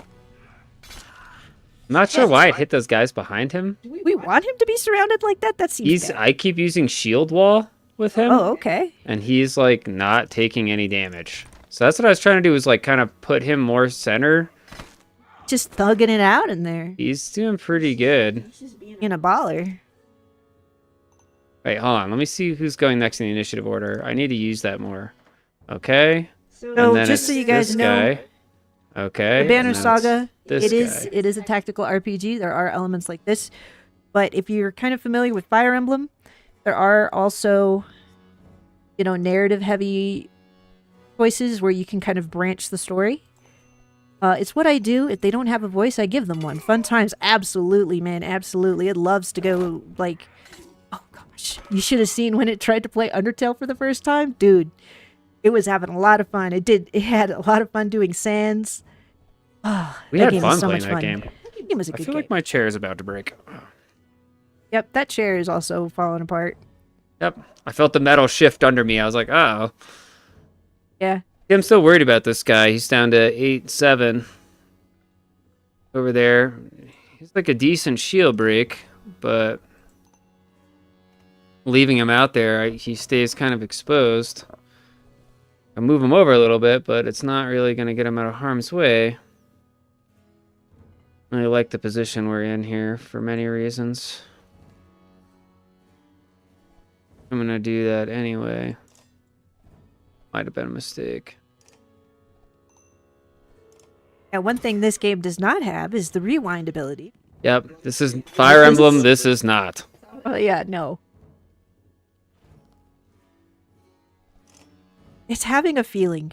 I'm not sure why it hit those guys behind him. We want him to be surrounded like that. That seems bad. I keep using shield wall with him, Oh, okay. and he's like not taking any damage. So that's what I was trying to do, was like kind of put him more center. Just thugging it out in there. He's doing pretty good. In a baller. Wait, hold on. Let me see who's going next in the initiative order. I need to use that more. Okay. So And then just so it's you guys this know, guy. Okay. the Banner and then it's Saga, this guy. it is a tactical RPG. There are elements like this, but if you're kind of familiar with Fire Emblem, there are also, narrative heavy choices where you can kind of branch the story. It's what I do. If they don't have a voice, I give them one. Fun times, absolutely, man, absolutely. It loves to go like, oh gosh, you should have seen when it tried to play Undertale for the first time, dude. It was having a lot of fun. It had a lot of fun doing Sans. We that had game fun was so playing much that fun. game. That game was a I good feel game. like my chair is about to break. Yep, that chair is also falling apart. Yep. I felt the metal shift under me. I was like, oh. Yeah. I'm still worried about this guy. He's down to 8-7 over there. He's like a decent shield break, but leaving him out there, he stays kind of exposed. I move him over a little bit, but it's not really going to get him out of harm's way. I really like the position we're in here for many reasons. I'm going to do that anyway. Might have been a mistake. And one thing this game does not have is the rewind ability. Yep, this is Fire Emblem, this is not. Oh yeah, no. It's having a feeling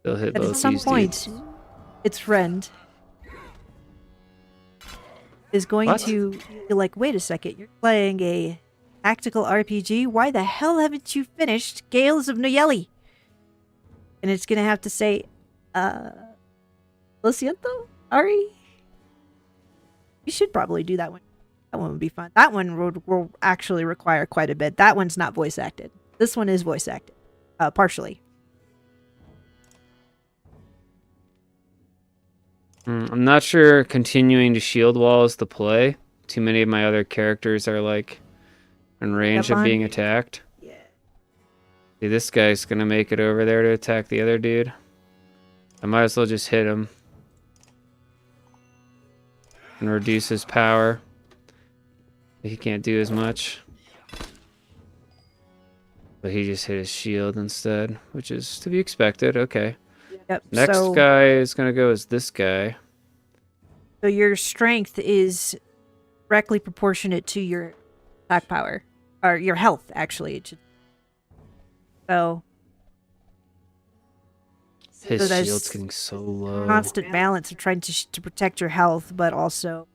They'll hit that both at some these point, dudes. its friend is going What? to be like, wait a second, you're playing a tactical RPG? Why the hell haven't you finished Gales of Noyelli? and it's gonna have to say, "Lo siento, Ari." You should probably do that one. That one would be fun. That one will actually require quite a bit. That one's not voice acted. This one is voice acted, partially. I'm not sure continuing to shield wall is the play. Too many of my other characters are like in range of being attacked. Yeah. See, this guy's gonna make it over there to attack the other dude. I might as well just hit him and reduce his power. He can't do as much. But he just hit his shield instead, which is to be expected. Okay. Yep. Next guy is going to go as this guy. So your strength is directly proportionate to your attack power. Or your health, actually. It should... So... His there's shield's getting so low. constant balance of trying to protect your health, but also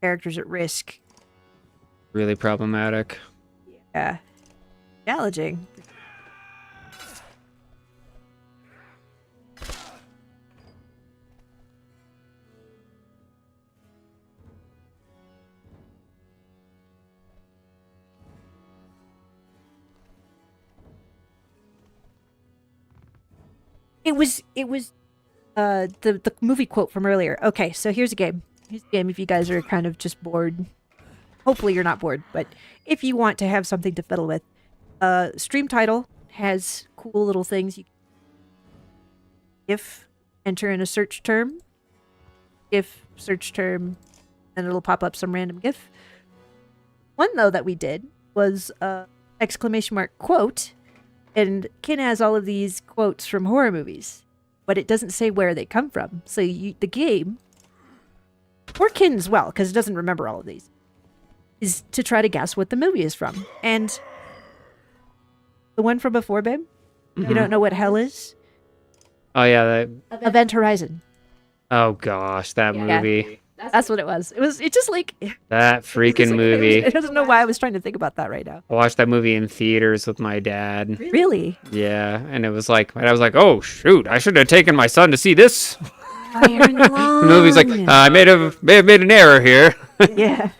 characters at risk. Really problematic. Yeah. Challenging. It was the movie quote from earlier. Okay, so here's a game. Here's a game if you guys are kind of just bored. Hopefully you're not bored, but if you want to have something to fiddle with. Stream title has cool little things. If enter in a search term, if search term, and it'll pop up some random GIF. One though that we did was exclamation mark quote, and Kin has all of these quotes from horror movies, but it doesn't say where they come from. So the game, or Kin as well, because it doesn't remember all of these, is to try to guess what the movie is from. And the one from before, babe? You don't know what hell is? Oh, yeah. Event Horizon. Oh, gosh. That movie. That's what it was. It just like... That freaking movie. I don't know why I was trying to think about that right now. I watched that movie in theaters with my dad. Really? Yeah. And it was like, I was like, oh, shoot. I should have taken my son to see this. The movie's like, I may have made an error here. Yeah.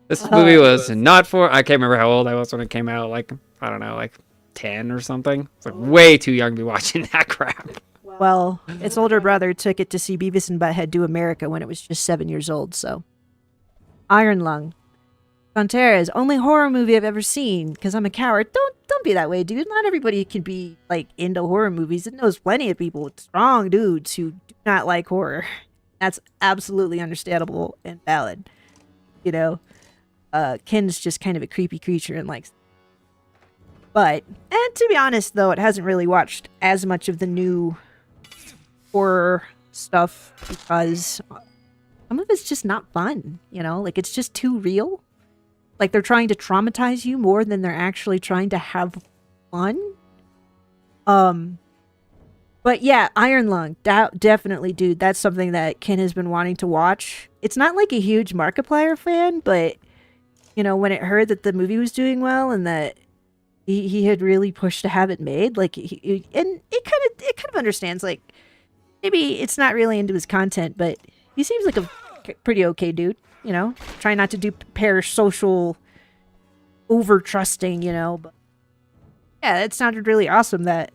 This movie was not for... I can't remember how old I was when it came out. Like, I don't know, like 10 or something. It's like way too young to be watching that crap. Well, its older brother took it to see Beavis and Butthead Do America when it was just 7 years old, so. Iron Lung. Pantera's only horror movie I've ever seen, because I'm a coward. Don't be that way, dude. Not everybody can be, like, into horror movies. It knows plenty of people with strong dudes who do not like horror. That's absolutely understandable and valid. You know? Kin's just kind of a creepy creature and likes... But, and to be honest, though, it hasn't really watched as much of the new horror stuff because some of it's just not fun, you know? Like, it's just too real. Like, they're trying to traumatize you more than they're actually trying to have fun. But yeah, Iron Lung, definitely, dude. That's something that Ken has been wanting to watch. It's not like a huge Markiplier fan, but, you know, when it heard that the movie was doing well and that he had really pushed to have it made, like, and it kind of understands, like, maybe it's not really into his content, but he seems like a pretty okay dude, you know? Try not to do parasocial over-trusting, you know? But yeah, it sounded really awesome that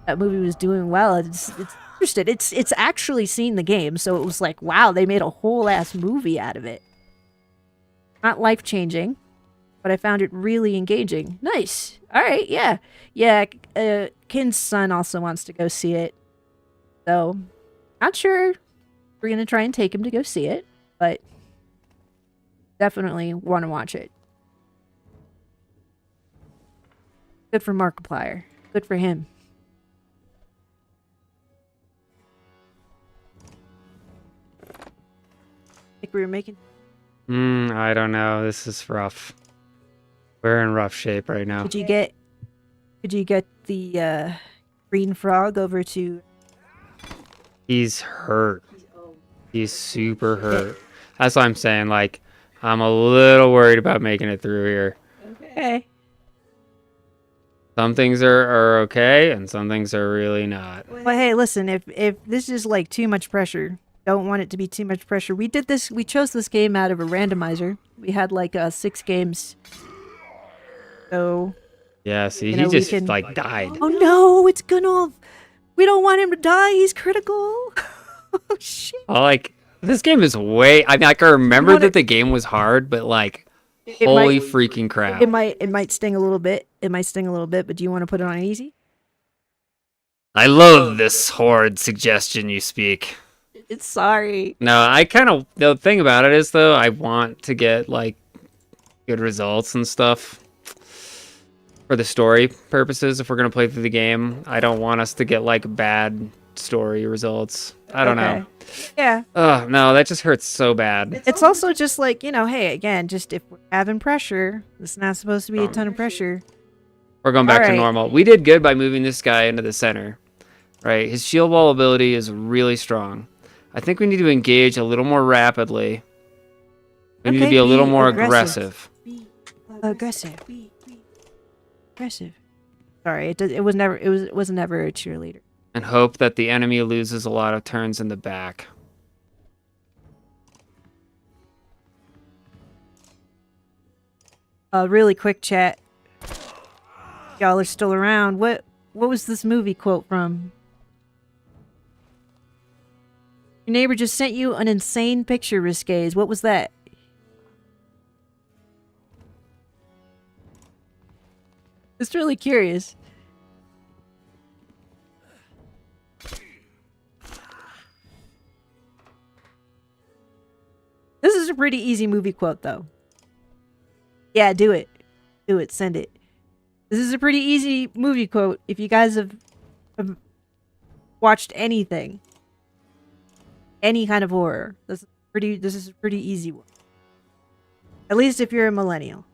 that movie was doing well. It's interested. It's actually seen the game, so it was like, wow, they made a whole-ass movie out of it. Not life-changing, but I found it really engaging. Nice. All right, yeah. Yeah, Kin's son also wants to go see it. So, not sure we're going to try and take him to go see it, but definitely want to watch it. Good for Markiplier. Good for him. I think we were making... I don't know. This is rough. We're in rough shape right now. Could you get the green frog over to... He's hurt. He's super hurt. That's what I'm saying. Like, I'm a little worried about making it through here. Okay. Some things are okay, and some things are really not. But hey, listen, if this is like too much pressure, don't want it to be too much pressure. We chose this game out of a randomizer. We had like 6 games. So Yeah, see, You he know, we just can- like died. oh no, it's Gunolf. We don't want him to die. He's critical. Oh shit. Oh, like this game is way. I mean, I can remember wanna- that the game was hard, but like, It holy might- freaking crap! It might sting a little bit. It might sting a little bit, but do you want to put it on easy? I love this horrid suggestion you speak. It's sorry. No, I kind of the thing about it is though, I want to get like good results and stuff for the story purposes. If we're gonna play through the game, I don't want us to get like bad story results. I don't know. Yeah. Oh no, that just hurts so bad. It's also just like, hey, again, just if we're having pressure, it's not supposed to be a ton of pressure. We're going back to Alright. normal. We did good by moving this guy into the center, right? His shield wall ability is really strong. I think we need to engage a little more rapidly. We need to Okay, be a little be more aggressive. aggressive. Aggressive. Sorry, it was never a cheerleader. And hope that the enemy loses a lot of turns in the back. Really quick chat. Y'all are still around. What was this movie quote from? Your neighbor just sent you an insane picture, Risques. What was that? Just really curious. This is a pretty easy movie quote, though. Yeah, do it. Do it. Send it. This is a pretty easy movie quote. If you guys have watched anything, any kind of horror, this is a pretty easy one. At least if you're a millennial.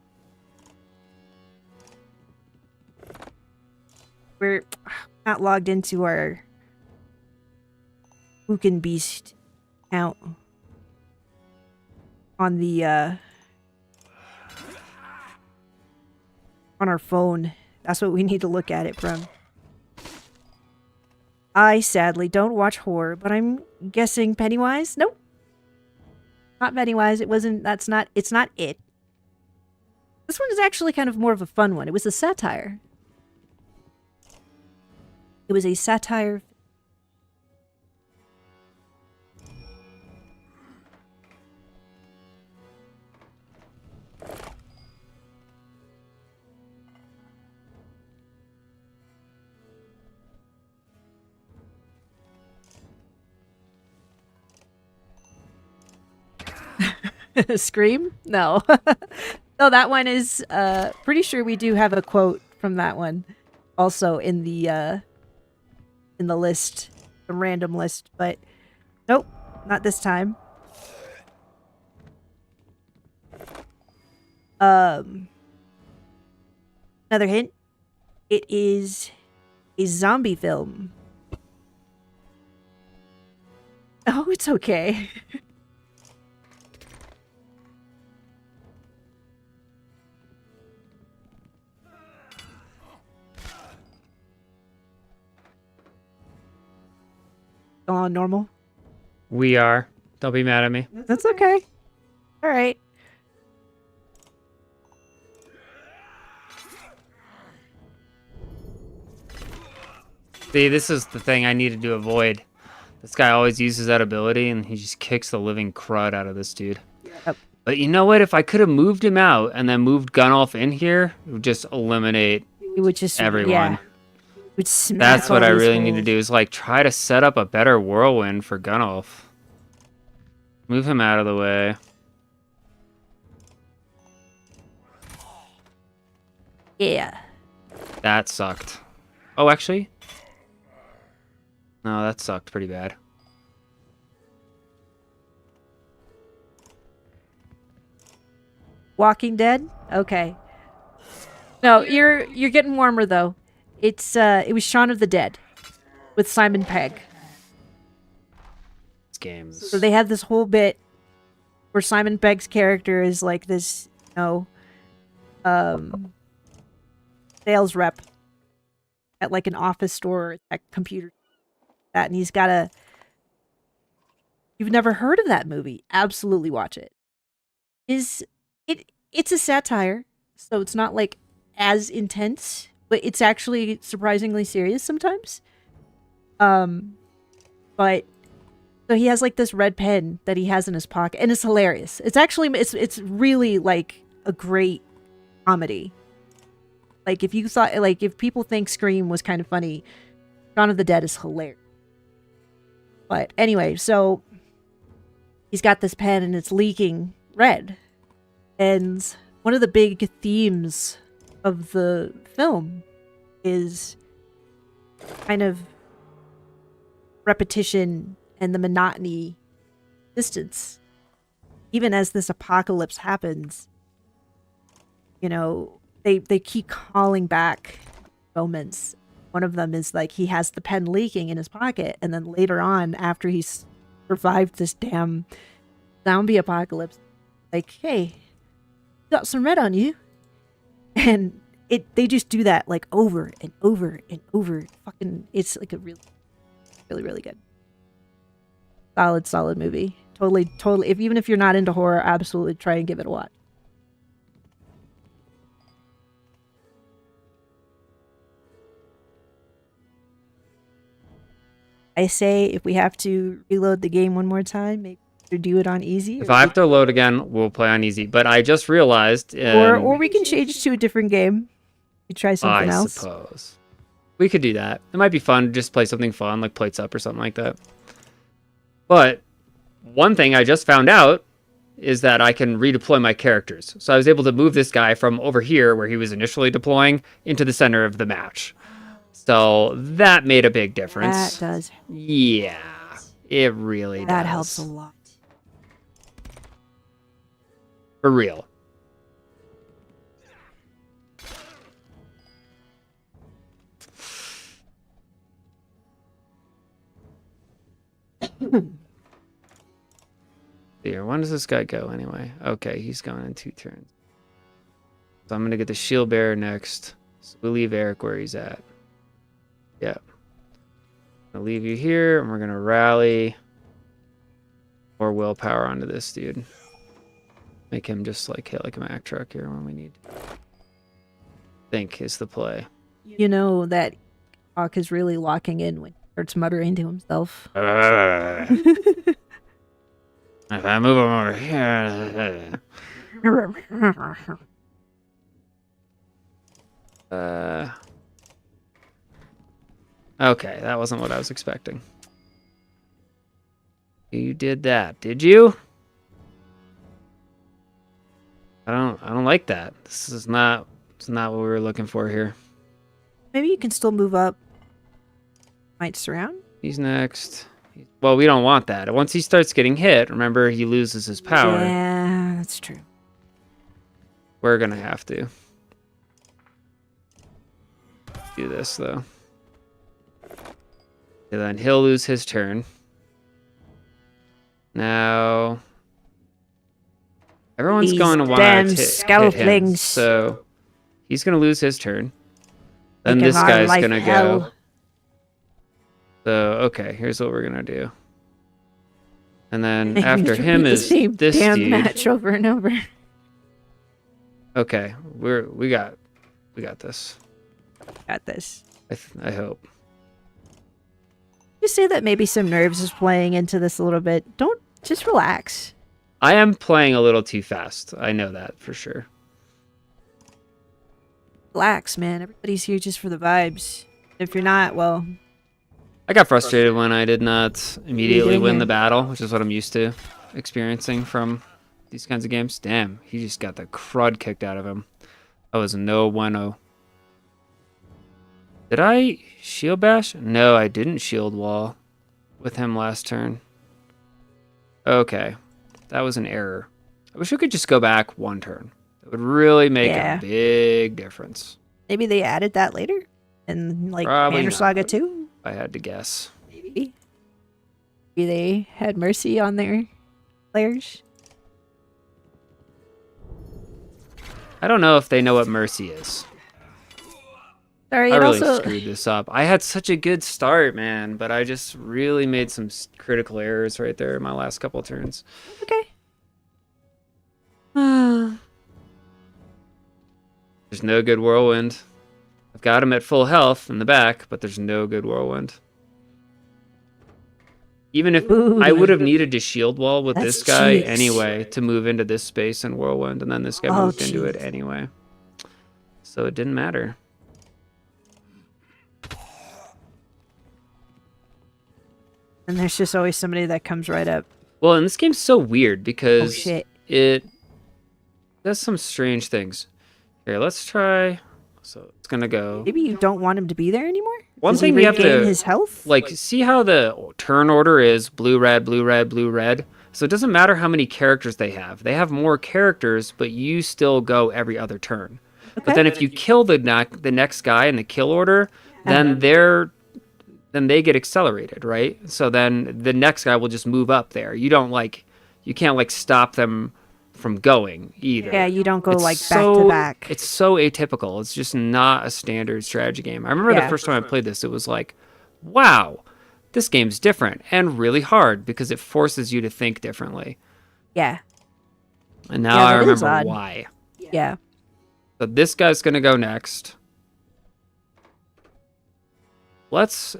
We're not logged into our Spookin' Beast account on the on our phone. That's what we need to look at it from. I sadly don't watch horror, but I'm guessing Pennywise? Nope. Not Pennywise. It's not it. This one is actually kind of more of a fun one. It was a satire. It was a satire. Scream? No. No, that one is pretty sure we do have a quote from that one also in the list, the random list, but nope, not this time. Another hint. It is a zombie film. Oh, it's okay. On normal. We are. Don't be mad at me. That's okay. All right. See, this is the thing I needed to avoid. This guy always uses that ability, and he just kicks the living crud out of this dude. Yep. But you know what? If I could have moved him out and then moved Gunolf in here, it would just eliminate It would just everyone. Yeah, would smack That's what all I these really need to holes. do is like try to set up a better whirlwind for Gunolf. Move him out of the way. Yeah. That sucked. Oh, actually? No, that sucked pretty bad. Walking Dead? Okay. No, you're getting warmer though. It was Shaun of the Dead with Simon Pegg. These games. So they have this whole bit where Simon Pegg's character is like this, sales rep at like an office store at computer that, and he's got a. You've never heard of that movie? Absolutely watch it. It's a satire, so it's not like as intense, but it's actually surprisingly serious sometimes. But so he has like this red pen that he has in his pocket, and it's hilarious. It's really like a great comedy. Like if you thought, like if people think Scream was kind of funny, Shaun of the Dead is hilarious. But anyway, so he's got this pen and it's leaking red. And one of the big themes of the film is kind of repetition and the monotony distance. Even as this apocalypse happens, you know, they keep calling back moments. One of them is like he has the pen leaking in his pocket, and then later on, after he's survived this damn zombie apocalypse, like, hey, got some red on you. And they just do that like over and over and over. Fucking, it's like a really, really, really good. Solid movie. Totally. Even if you're not into horror, absolutely try and give it a watch. I say if we have to reload the game one more time, maybe we do it on easy. If I have to load again, we'll play on easy. But I just realized... Or we can change to a different game. You try something else. I suppose. We could do that. It might be fun to just play something fun, like Plates Up or something like that. But one thing I just found out is that I can redeploy my characters. So I was able to move this guy from over here, where he was initially deploying, into the center of the match. So that made a big difference. That does. Yeah, it really does. That helps a lot. For real. Here, when does this guy go anyway? Okay, he's going in 2 turns. So I'm going to get the shield bearer next. So we'll leave Eric where he's at. Yeah. I'll leave you here, and we're going to rally more willpower onto this dude. Make him just like hit like a Mack truck here when we need. Think is the play. You know that Hawk is really locking in when he starts muttering to himself. If I move him over here. Okay, that wasn't what I was expecting. You did that, did you? I don't like that. This is not what we were looking for here. Maybe you can still move up. Might surround. He's next. Well, we don't want that. Once he starts getting hit, remember, he loses his power. Yeah, that's true. We're gonna have to do this, though. And then he'll lose his turn. Now, everyone's These going to want damn to hit him, scalplings. so he's gonna lose his turn. Then Making this our guy's life gonna hell. go. So okay, here's what we're gonna do. And then after him is the same this damn dude. match over and over. Okay, we got this. Got this. I hope. You say that maybe some nerves is playing into this a little bit. Don't just relax. I am playing a little too fast. I know that for sure. Relax, man. Everybody's here just for the vibes. If you're not, well, I got frustrated when I did not immediately doing win here? the battle, which is what I'm used to experiencing from these kinds of games. Damn, he just got the crud kicked out of him. That was no bueno. Did I shield bash? No, I didn't shield wall with him last turn. Okay, that was an error. I wish we could just go back 1 turn. It would really make Yeah. a big difference. maybe they added that later in like Probably Banner not. Saga 2. If I had to guess. Maybe they had mercy on their players. I don't know if they know what mercy is. Sorry, I it really also screwed this up. I had such a good start, man, but I just really made some critical errors right there in my last couple of turns. okay. There's no good whirlwind. I've got him at full health in the back, but there's no good whirlwind. Even if Ooh. I would have needed to shield wall with That's this guy cheeks. anyway to move into this space in whirlwind, and then this guy Oh, moved into it jeez. anyway. So it didn't matter. And there's just always somebody that comes right up. Well, and this game's so weird Oh because shit. it does some strange things. Here, let's try. So it's gonna go. Maybe you don't want him to be there anymore? One Does he thing we have regain to his health? like see how the turn order is blue, red, blue, red, blue, red. So it doesn't matter how many characters they have. They have more characters, but you still go every other turn. Okay. But then if you kill the next guy in the kill order, then they get accelerated, right? So then the next guy will just move up there. You can't stop them from going either. Yeah, you don't go It's back so- to back. It's so atypical. It's just not a standard strategy game. I remember Yeah. the first time I played this, it was like, wow, this game's different and really hard because it forces you to think differently. Yeah. And now Yeah, I that is remember odd. why. Yeah. So this guy's gonna go next.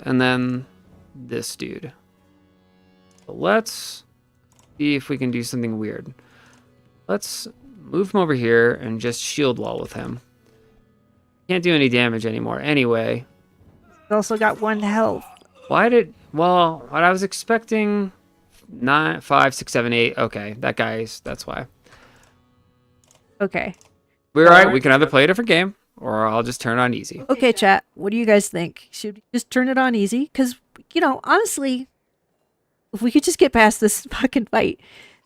And then this dude. So let's see if we can do something weird. Let's move him over here and just shield wall with him. Can't do any damage anymore. Anyway, He's also got 1 health. what I was expecting 9, 5, 6, 7, 8. Okay, that's why. Okay. We're alright, we can either play a different game or I'll just turn on easy. Okay, chat. What do you guys think? Should we just turn it on easy? Because, honestly, if we could just get past this fucking fight,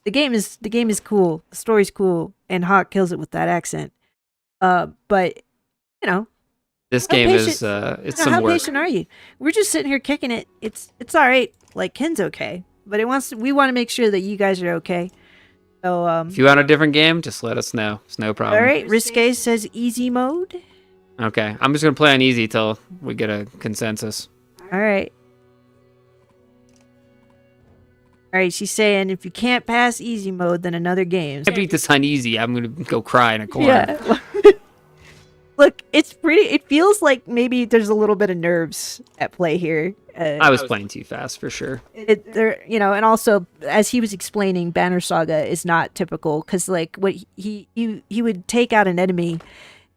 the game is cool. The story's cool, and Hawk kills it with that accent. But This how game patient- is it's how some work. patient are you? We're just sitting here kicking it. It's all right. Like Ken's okay, but we want to make sure that you guys are okay. So If you want a different game, just let us know. It's no problem. all right. Risque says easy mode. Okay, I'm just gonna play on easy till we get a consensus. All right. All right, she's saying if you can't pass easy mode, then another game. If I beat this on easy, I'm gonna go cry in a corner. Yeah. Look, it feels like maybe there's a little bit of nerves at play here. I was playing too fast for sure. And also as he was explaining, Banner Saga is not typical because like what he would take out an enemy,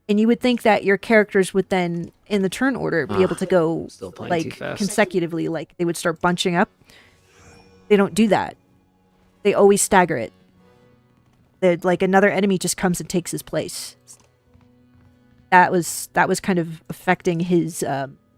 and you would think that your characters would then in the turn order be able to go Still playing too like fast. consecutively, like they would start bunching up. They don't do that. They always stagger it. Like another enemy just comes and takes his place. That was kind of affecting his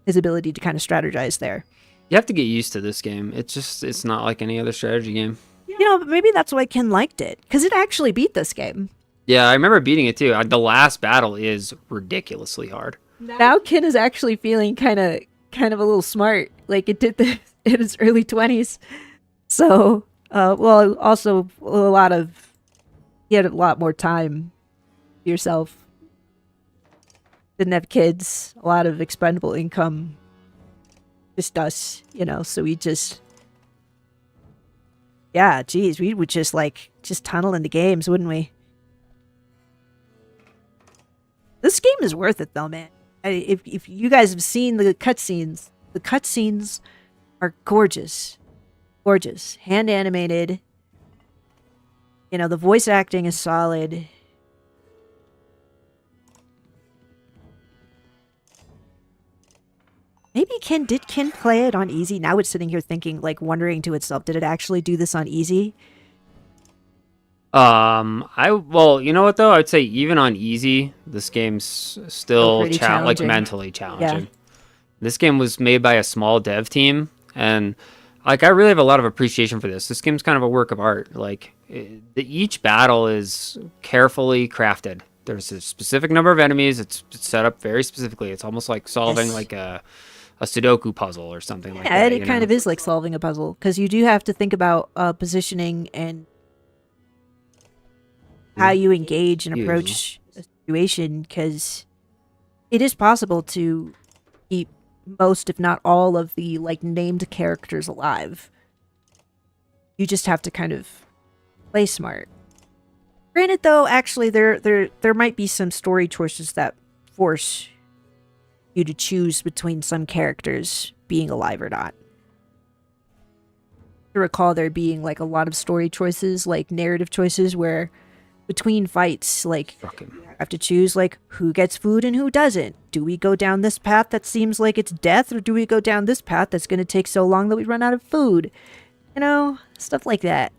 ability to kind of strategize there. You have to get used to this game. It's not like any other strategy game. But maybe that's why Ken liked it, because it actually beat this game. Yeah, I remember beating it too. The last battle is ridiculously hard. Now Ken is actually feeling kind of a little smart, like it did in his early 20s. So, also he had a lot more time for yourself. Didn't have kids, a lot of expendable income. Just us, so we just, yeah, geez, we would just tunnel into games, wouldn't we? This game is worth it though, man. If you guys have seen the cutscenes are gorgeous. Gorgeous. Hand animated. The voice acting is solid. Maybe did Ken play it on easy? Now it's sitting here thinking, like wondering to itself, did it actually do this on easy? You know what though? I'd say even on easy, this game's still pretty challenging. mentally challenging. This game was made by a small dev team, and I really have a lot of appreciation for this. This game's kind of a work of art. Each battle is carefully crafted. There's a specific number of enemies. It's set up very specifically. It's almost like solving like a Sudoku puzzle or something like that. Yeah, it kind of is like solving a puzzle, because you do have to think about positioning and how you engage and approach a situation, because it is possible to keep most, if not all, of the like named characters alive. You just have to kind of play smart. Granted, though, actually, there might be some story choices that force you to choose between some characters being alive or not. I recall there being like a lot of story choices, like narrative choices, where between fights, like Fucking. you have to choose like who gets food and who doesn't. Do we go down this path that seems like it's death, or do we go down this path that's going to take so long that we run out of food? You know, stuff like that.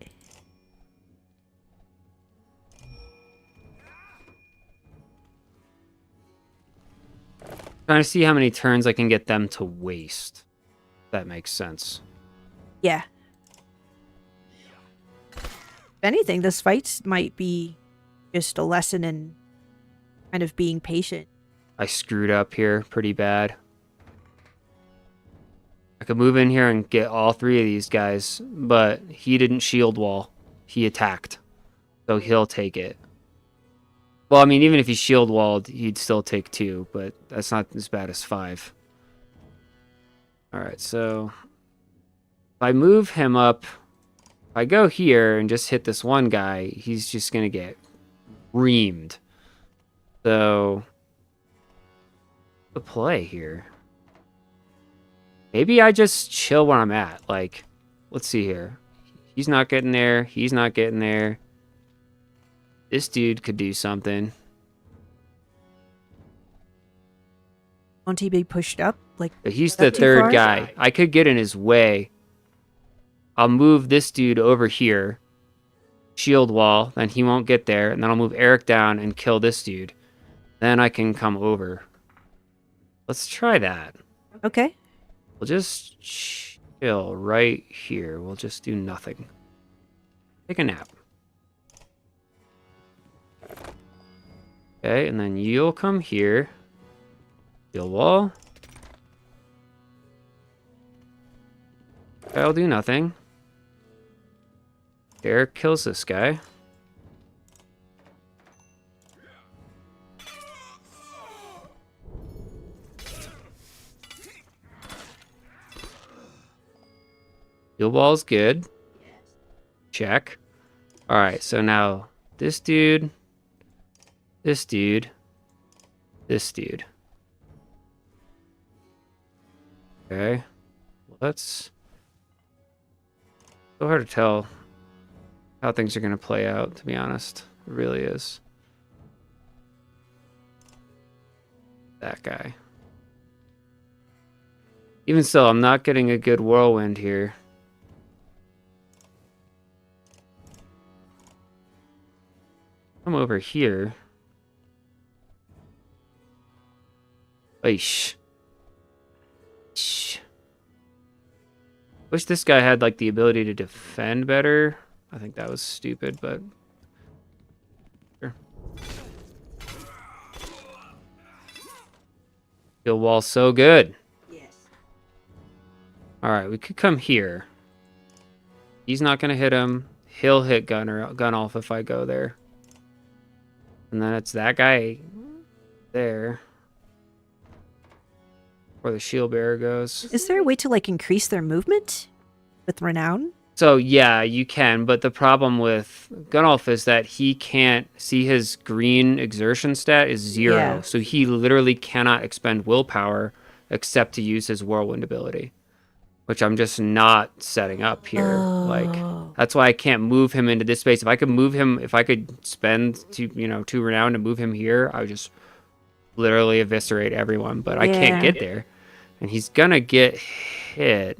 Trying to see how many turns I can get them to waste. If that makes sense. Yeah. If anything, this fight might be just a lesson in kind of being patient. I screwed up here pretty bad. I could move in here and get all three of these guys, but he didn't shield wall. He attacked. So he'll take it. Well, I mean, even if he shield walled, he'd still take 2, but that's not as bad as 5. Alright, so if I move him up, if I go here and just hit this one guy, he's just going to get reamed. So, the play here. Maybe I just chill where I'm at. Like, let's see here. He's not getting there. He's not getting there. This dude could do something. Won't he be pushed up? Like, But he's is that the too third far? guy. I could get in his way. I'll move this dude over here. Shield wall. Then he won't get there. And then I'll move Eric down and kill this dude. Then I can come over. Let's try that. Okay. We'll just chill right here. We'll just do nothing. Take a nap. Okay, and then you'll come here. Shield wall. Okay, I'll do nothing. Eric kills this guy. Shield wall's good. Check. Alright, so now this dude, this dude, this dude. Okay. Let's... So hard to tell how things are going to play out, to be honest. It really is. That guy. Even so, I'm not getting a good whirlwind here. Come over here. Aish. Shh. Wish this guy had like the ability to defend better. I think that was stupid, but sure. Kill wall so good. Yes. All right, we could come here. He's not gonna hit him. He'll hit gun off if I go there. And then it's that guy there. Where the shield bearer goes. Is there a way to like increase their movement with renown? So yeah, you can, but the problem with Gunolf is that he can't see his green exertion stat is 0. Yeah. So he literally cannot expend willpower except to use his whirlwind ability. Which I'm just not setting up here. Like that's why I can't move him into this space. If I could move him, if I could spend 2 renown to move him here, I would just literally eviscerate everyone, but I can't get there. And he's gonna get hit.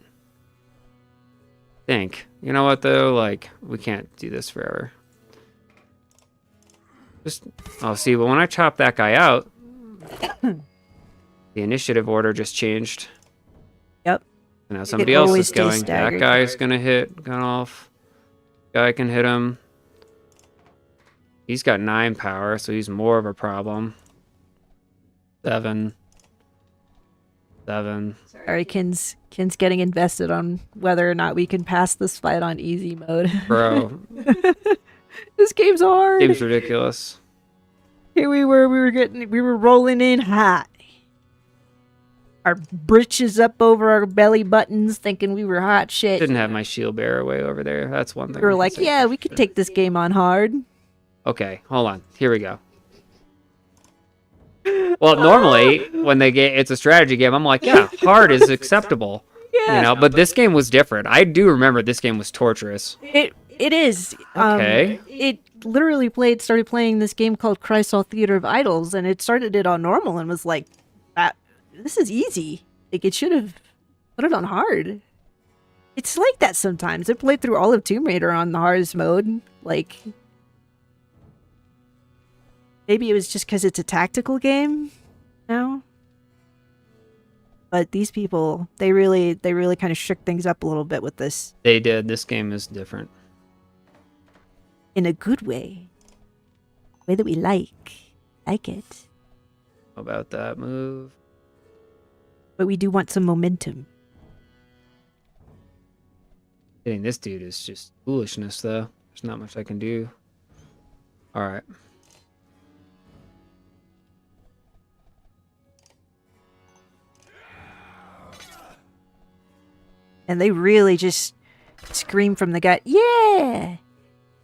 Think. You know what though? Like, we can't do this forever. Oh, see, but when I chop that guy out, the initiative order just changed. Yep. And now somebody else always is stay going. That staggered. guy's gonna hit Gunolf. Guy can hit him. He's got 9 power, so he's more of a problem. 7. Sorry, Kin's getting invested on whether or not we can pass this fight on easy mode. Bro, This game's hard. seems ridiculous. Here we were rolling in hot. our britches up over our belly buttons, thinking we were hot shit. Didn't have my shield bearer way over there. That's one thing. We were I can like, say. yeah, we could take this game on hard. Okay, hold on. Here we go. Well, normally when they get it's a strategy game, I'm like, yeah, hard is acceptable. Yeah. You know, but this game was different. I do remember this game was torturous. It is. Okay. It literally started playing this game called Chrysal Theater of Idols, and it started it on normal and was like, this is easy. Like, it should have put it on hard. It's like that sometimes. I played through all of Tomb Raider on the hardest mode. Like, maybe it was just because it's a tactical game now. But these people, they really kind of shook things up a little bit with this. They did. This game is different. In a good way. Way that we like. Like it. How about that move? But we do want some momentum. Hitting this dude is just foolishness, though. There's not much I can do. All right. And they really just scream from the gut, yeah!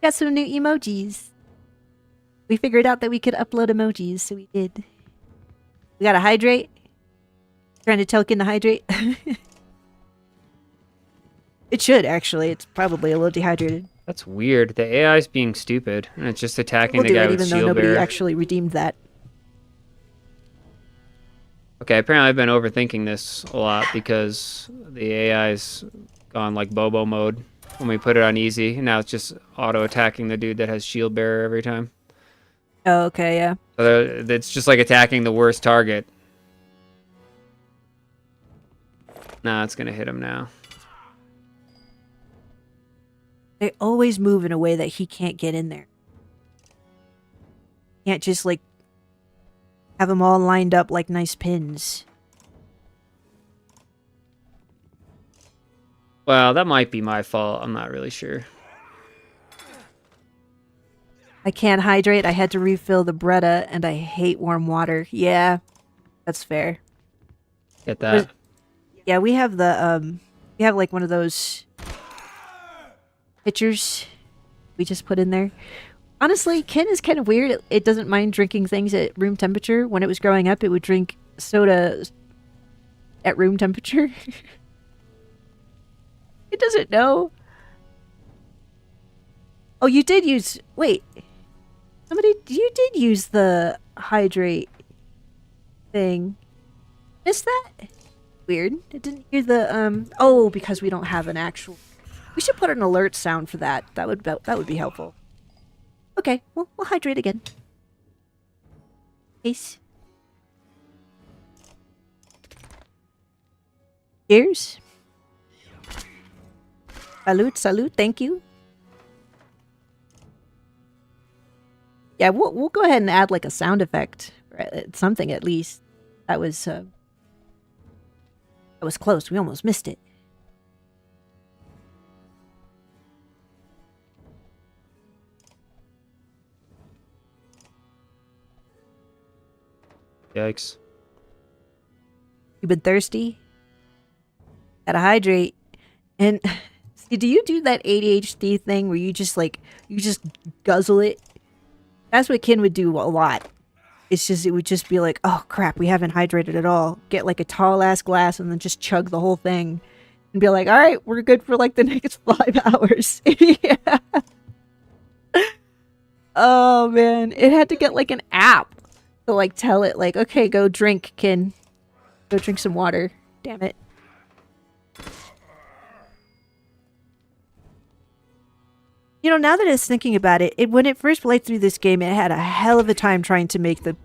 Got some new emojis. We figured out that we could upload emojis, so we did. We gotta hydrate. Trying to tell Kin to hydrate. It should, actually. It's probably a little dehydrated. That's weird. The AI's being stupid, and it's just attacking We'll the do guy it with even though shield nobody bearer. actually redeemed that. Okay, apparently I've been overthinking this a lot because the AI's gone like Bobo mode when we put it on easy. And now it's just auto-attacking the dude that has shield bearer every time. Oh, okay, yeah. So it's just like attacking the worst target. Nah, it's gonna hit him now. They always move in a way that he can't get in there. Can't just, like, have them all lined up like nice pins. Well, that might be my fault. I'm not really sure. I can't hydrate. I had to refill the Bretta, and I hate warm water. Yeah, that's fair. Get that? Yeah, we have the, we have, like, one of those pitchers we just put in there. Honestly, Ken is kind of weird. It doesn't mind drinking things at room temperature. When it was growing up, it would drink soda at room temperature. It doesn't know. Oh, you did use... Wait. You did use the hydrate thing. Missed that? Weird. It didn't hear the, Oh, because we don't have an actual... We should put an alert sound for that. That would be helpful. Okay, we'll hydrate again. Peace. Cheers. Salute, thank you. Yeah, we'll go ahead and add like a sound effect, or something at least. That was close. We almost missed it. Yikes. You been thirsty? Gotta hydrate. And see, do you do that ADHD thing where you just guzzle it? That's what Ken would do a lot. It would just be like, oh crap, we haven't hydrated at all. Get like a tall ass glass and then just chug the whole thing. And be like, all right, we're good for like the next 5 hours. Yeah. Oh man, it had to get like an app to like tell it like, okay, go drink, Ken. Go drink some water. Damn it. You know, now that I was thinking about it, when it first played through this game, it had a hell of a time trying to make the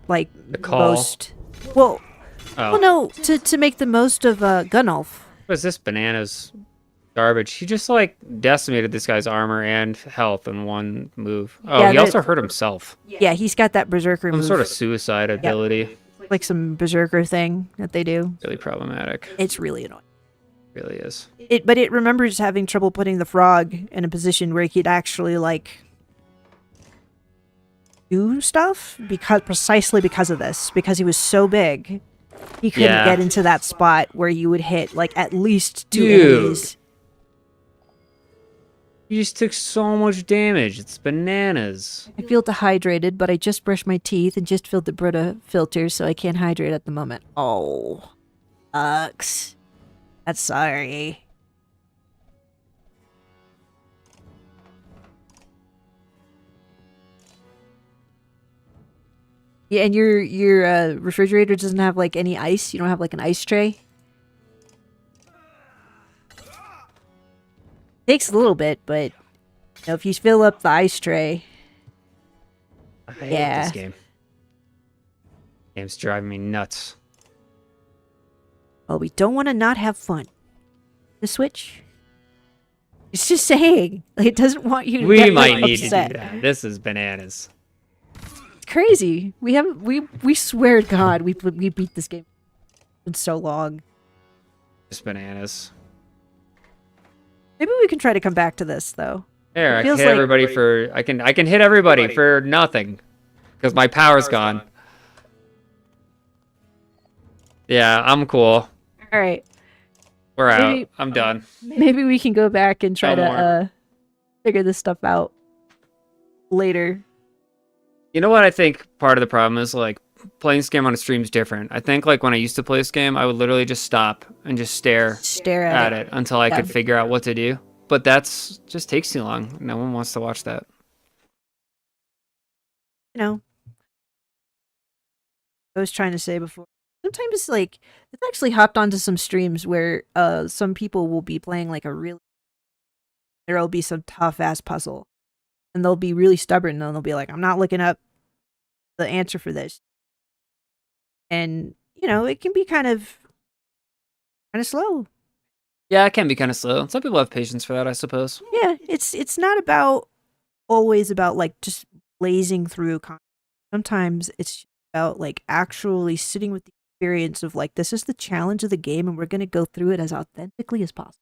call. most. Well, Oh. well, no, to make the most of Gunnulf. What is this bananas garbage? He just like decimated this guy's armor and health in one move. Oh, Yeah, he also hurt himself. Yeah, he's got that berserker Some move, sort of suicide ability. like some berserker thing that they do. Really problematic. It's really annoying. Really is. But it remembers having trouble putting the frog in a position where he could actually like do stuff precisely because of this, because he was so big he couldn't Yeah. get into that spot where you would hit like at least 2 Dude. enemies. You just took so much damage. It's bananas. I feel dehydrated, but I just brushed my teeth and just filled the Brita filter, so I can't hydrate at the moment. Oh, sucks. That's sorry. Yeah, and your refrigerator doesn't have like any ice. You don't have like an ice tray. Takes a little bit, but you know, if you fill up the ice tray, I hate Yeah. this game. Game's driving me nuts. well, we don't want to not have fun. The Switch. It's just saying, like, it doesn't want you to We get might like, need upset. to do that. This is bananas. It's crazy. We swear to God we beat this game. It's been so long. Just bananas. Maybe we can try to come back to this though. Here, I can feels hit like- everybody for I can hit everybody for nothing. Because my power's gone. Yeah, I'm cool. All right. We're Maybe- out. I'm done. Maybe we can go back and try No to more. figure this stuff out later. You know what I think part of the problem is, like, playing this game on a stream is different. I think, like, when I used to play this game, I would literally just stop and just stare Stare at at it until I Yeah. could figure out what to do. But that's just takes too long. No one wants to watch that. You know. I was trying to say before. Sometimes like it's actually hopped onto some streams where some people will be playing like there'll be some tough ass puzzle. And they'll be really stubborn and they'll be like, I'm not looking up the answer for this. And, you know, it can be kind of slow. Yeah, it can be kind of slow. Some people have patience for that, I suppose. Yeah, it's not always about like just blazing through content. Sometimes it's about like actually sitting with the experience of like this is the challenge of the game and we're going to go through it as authentically as possible.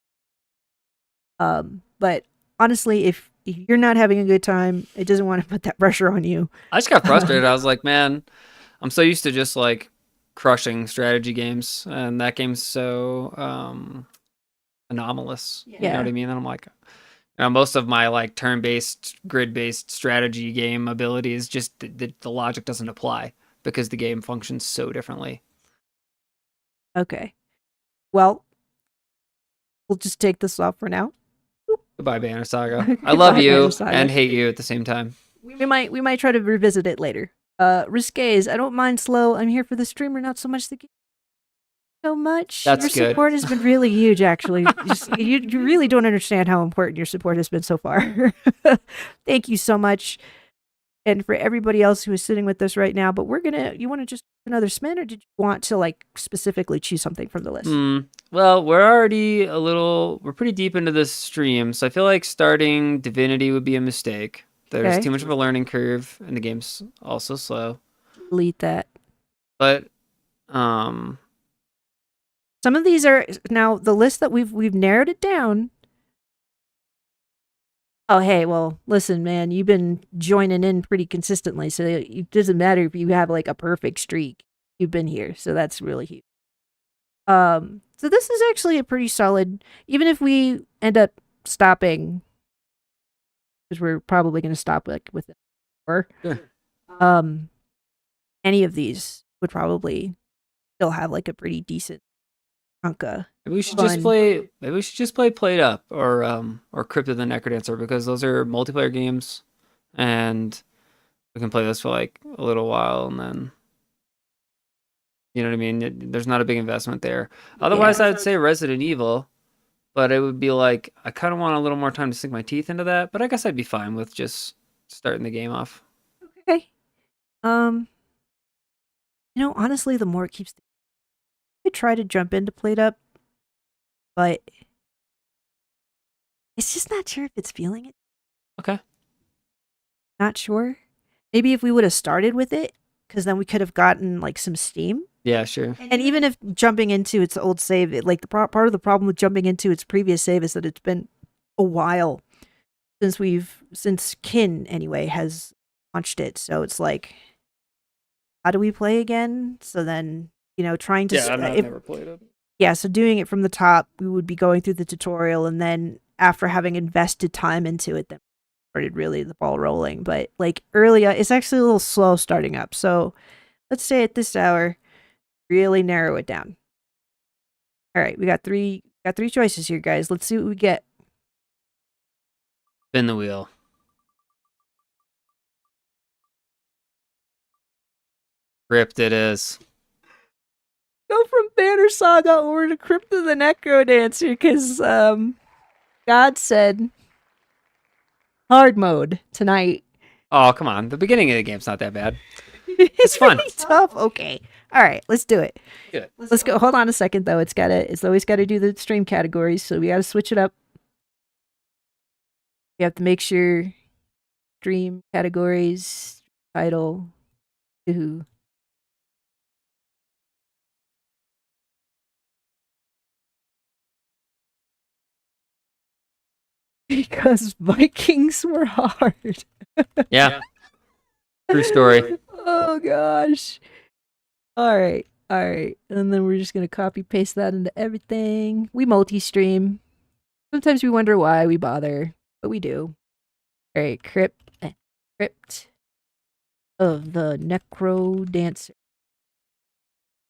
But honestly, if you're not having a good time, it doesn't want to put that pressure on you. I just got frustrated. I was like, man, I'm so used to just like crushing strategy games, and that game's so anomalous. You know Yeah. what I mean? And I'm like, you know, most of my like turn-based, grid-based strategy game ability is just the logic doesn't apply because the game functions so differently. Okay. Well, we'll just take this off for now. Goodbye, Banner Saga. I love Goodbye, you Banner Saga. and hate you at the same time. We might try to revisit it later. Risques, I don't mind slow. I'm here for the streamer, not so much the game. So much. That's your good. support has been really huge, actually. You really don't understand how important your support has been so far. Thank you so much. And for everybody else who is sitting with us right now, but you want to just another spin, or did you want to like specifically choose something from the list? Well, we're pretty deep into this stream, so I feel like starting Divinity would be a mistake. There's Okay. too much of a learning curve, and the game's also slow. Delete that. But, Some of these are now the list that we've narrowed it down. Oh, hey, well, listen, man, you've been joining in pretty consistently, so it doesn't matter if you have like a perfect streak. You've been here, so that's really huge. So this is actually a pretty solid, even if we end up stopping, because we're probably going to stop like with it. Or, Sure. any of these would probably still have like a pretty decent chunk of maybe we should fun. just play Played Up or Crypt of the Necrodancer, because those are multiplayer games, and we can play this for like a little while, and then, you know what I mean? There's not a big investment there. Otherwise, I'd say Resident Evil, but it would be like, I kind of want a little more time to sink my teeth into that, but I guess I'd be fine with just starting the game off. Okay. Honestly, the more it keeps, I try to jump into Played Up, but it's just not sure if it's feeling it. Okay. Not sure. Maybe if we would have started with it, because then we could have gotten like some steam. Yeah, sure. And even if jumping into its old save, like the part of the problem with jumping into its previous save is that it's been a while since Kin anyway has launched it. So it's like, how do we play again? So then trying to I've never played it. yeah, so doing it from the top, we would be going through the tutorial, and then after having invested time into it, then started really the ball rolling. But like earlier, it's actually a little slow starting up. So let's say at this hour, really narrow it down. All right, we got three choices here, guys. Let's see what we get. Spin the wheel. Crypt it is. Go from Banner Saga over to Crypt of the Necrodancer, because God said hard mode tonight. Oh, come on. The beginning of the game's not that bad. It's fun. really tough. Okay. All right, let's do it. Good. Let's go. Hold on a second though. It's always gotta do the stream categories, so we gotta switch it up. You have to make sure stream categories, title, who. Because Vikings were hard. Yeah. True story. Oh gosh. All right. And then we're just going to copy paste that into everything. We multi-stream. Sometimes we wonder why we bother, but we do. All right, Crypt of the Necrodancer.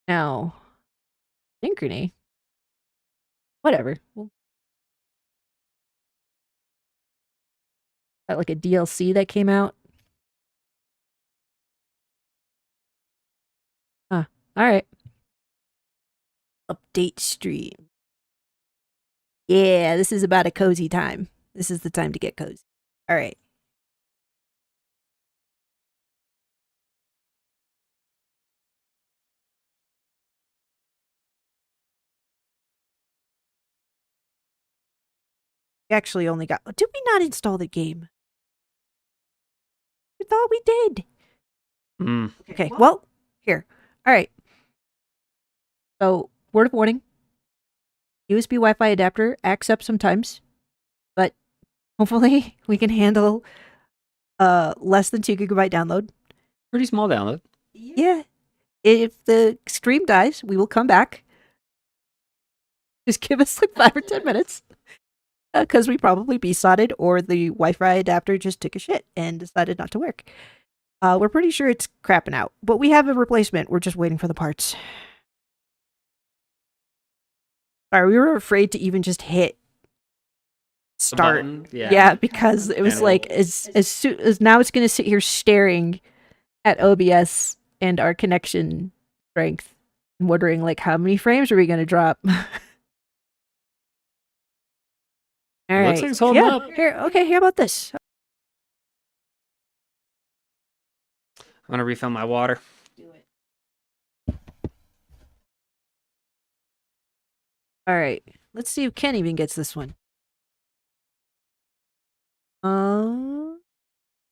Now, synchrony. Whatever. Got like a DLC that came out. Huh. All right. Update stream. Yeah, this is about a cozy time. This is the time to get cozy. All right. We actually only got... Did we not install the game? I thought we did. Okay, well, here. All right. So, word of warning. USB Wi-Fi adapter acts up sometimes, but hopefully we can handle less than 2 gigabyte download. Pretty small download. Yeah. If the stream dies, we will come back. Just give us like 5 or 10 minutes. Because we probably besotted, or the Wi-Fi adapter just took a shit and decided not to work. We're pretty sure it's crapping out, but we have a replacement. We're just waiting for the parts. Sorry, we were afraid to even just hit start. Yeah, because it was like as soon as now it's going to sit here staring at OBS and our connection strength, and wondering like how many frames are we going to drop. All right. Looks like it's holding up. Here about this. I'm gonna refill my water. All right. Let's see if Ken even gets this one.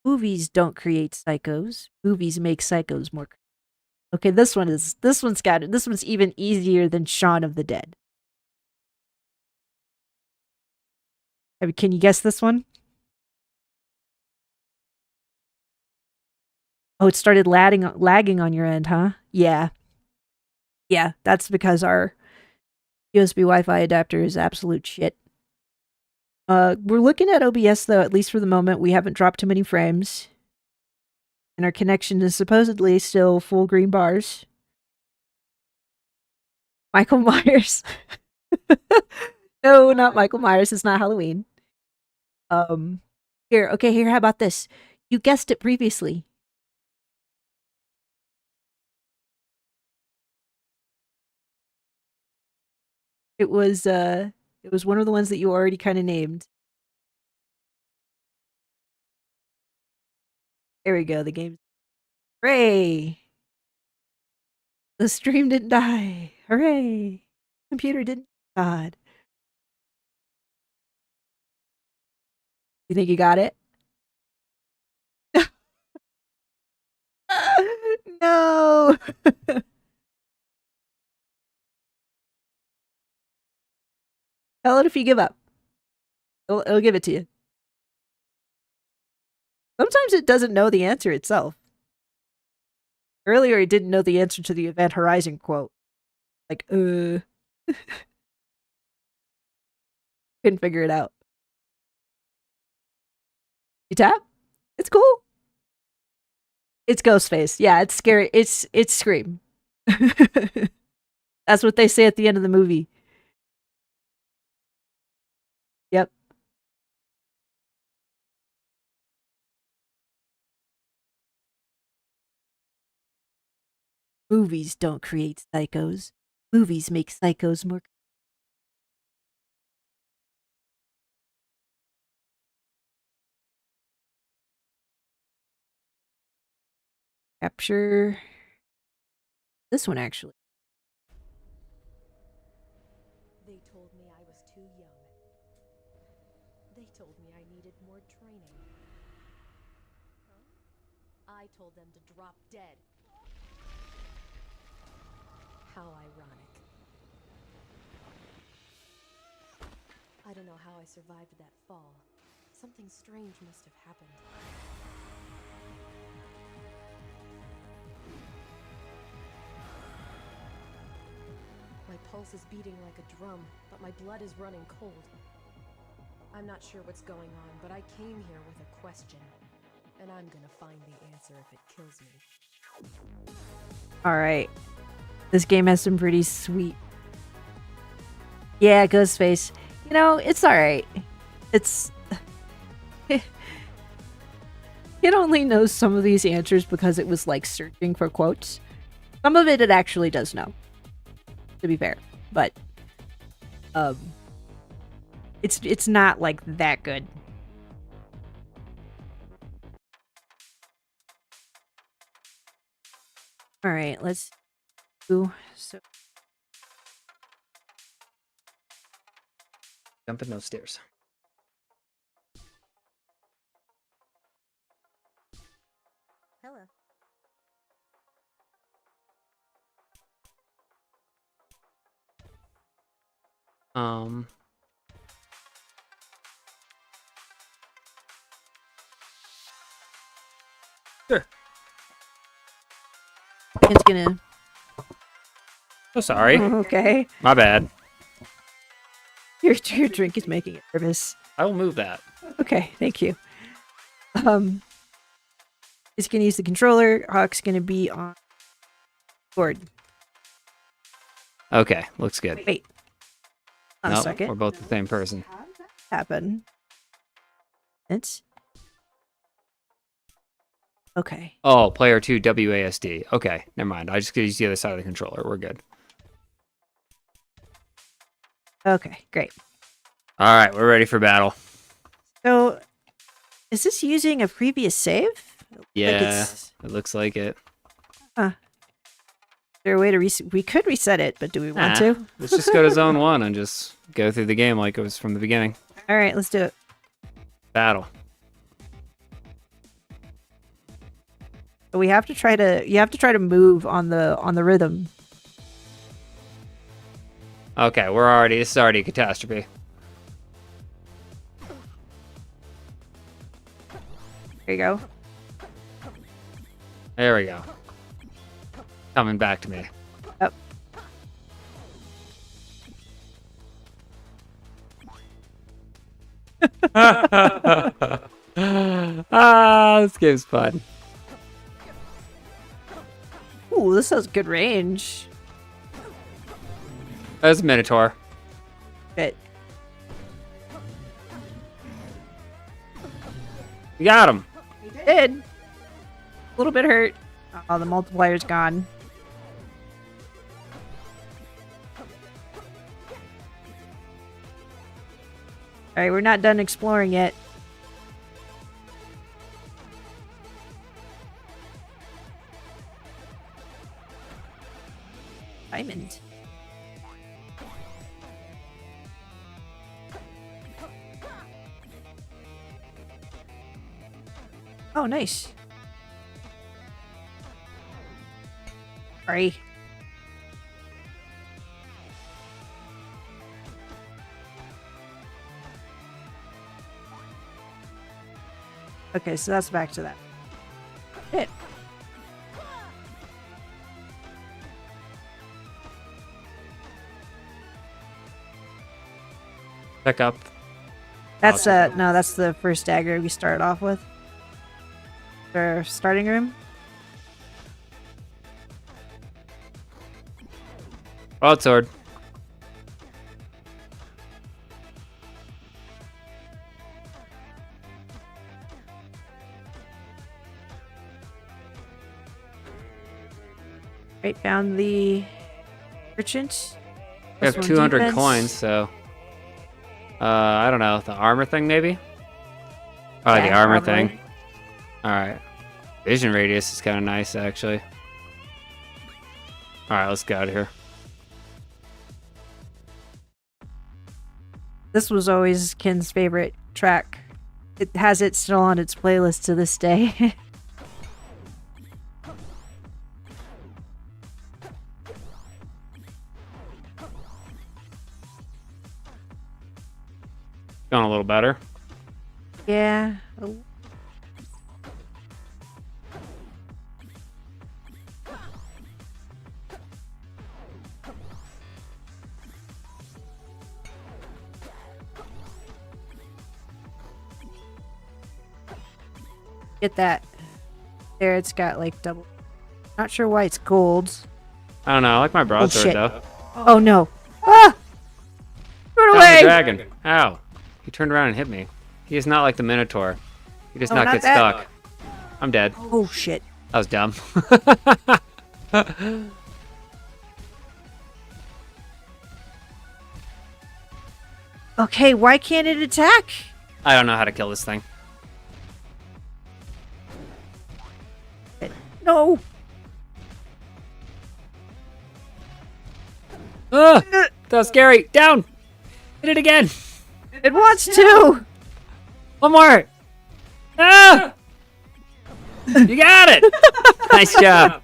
Movies don't create psychos. Movies make psychos more. Okay, this one's even easier than Shaun of the Dead. I mean, can you guess this one? Oh, it started lagging on your end, huh? Yeah. Yeah, that's because our USB Wi-Fi adapter is absolute shit. We're looking at OBS, though, at least for the moment. We haven't dropped too many frames. And our connection is supposedly still full green bars. Michael Myers. No, not Michael Myers. It's not Halloween. Here, how about this? You guessed it previously. It was one of the ones that you already kind of named. There we go, the game. Hooray! The stream didn't die. Hooray! Computer didn't. God. You think you got it? No! Tell it if you give up. It'll give it to you. Sometimes it doesn't know the answer itself. Earlier, it didn't know the answer to the Event Horizon quote. Like, couldn't figure it out. You tap? It's cool. It's Ghostface. Yeah, it's scary. It's Scream. That's what they say at the end of the movie. Yep. Movies don't create psychos. Movies make psychos more. Capture this one actually. They told me I was too young. They told me I needed more training. I told them to drop dead. How ironic. I don't know how I survived that fall. Something strange must have happened. My pulse is beating like a drum, but my blood is running cold. I'm not sure what's going on, but I came here with a question. And I'm gonna find the answer if it kills me. Alright. This game has some pretty sweet. Yeah, Ghostface. You know, it's alright. It's. It only knows some of these answers because it was like searching for quotes. Some of it actually does know. To be fair. But it's not like that good. Alright, let's do so. Jumping those stairs. Hello. Sure. It's gonna. So sorry. Okay. My bad. Your drink is making it nervous. I will move that. Okay, thank you. It's gonna use the controller. Hawk's gonna be on board. Okay, looks good. Wait. On a Nope, second. we're both the same person. How did that happen? It's okay. Oh, player 2 WASD. Okay, never mind. I just gotta use the other side of the controller. We're good. Okay, great. All right, we're ready for battle. So, is this using a previous save? Yeah, it looks like it. Is there a way to reset? We could reset it, but do we want Nah, to? Let's just go to zone 1 and just go through the game like it was from the beginning. All right, let's do it. Battle. But we have to try to. You have to try to move on the rhythm. Okay, this is already a catastrophe. There you go. There we go. Coming back to me. Yep. This game's fun. Ooh, this has good range. There's a Minotaur. But We got him. did. A little bit hurt. Oh, the multiplier's gone. Alright, we're not done exploring yet. Diamond. Oh, nice. Sorry. Okay, so that's back to that. Hit. Pick up. That's no, that's the first dagger we started off with. Our starting room. Broadsword. Right, found the merchant. We have Plus 1 200 defense. coins, so I don't know, the armor thing maybe. Oh, the Yeah, armor probably. thing. All right. Vision radius is kind of nice, actually. All right, let's get out of here. This was always Ken's favorite track. It has it still on its playlist to this day. Going a little better. Yeah. Get that. There, it's got like double. Not sure why it's gold. I don't know. I like my broadsword shit. though. Oh no. Ah! Run Found the away! dragon. Ow. He turned around and hit me. He is not like the Minotaur. He does Oh, not not get that. stuck. I'm dead. Oh shit. That was dumb. Okay, why can't it attack? I don't know how to kill this thing. No. Ah, that was scary. Down. Hit it again. It wants to. One more. Ah! You got it. Nice job.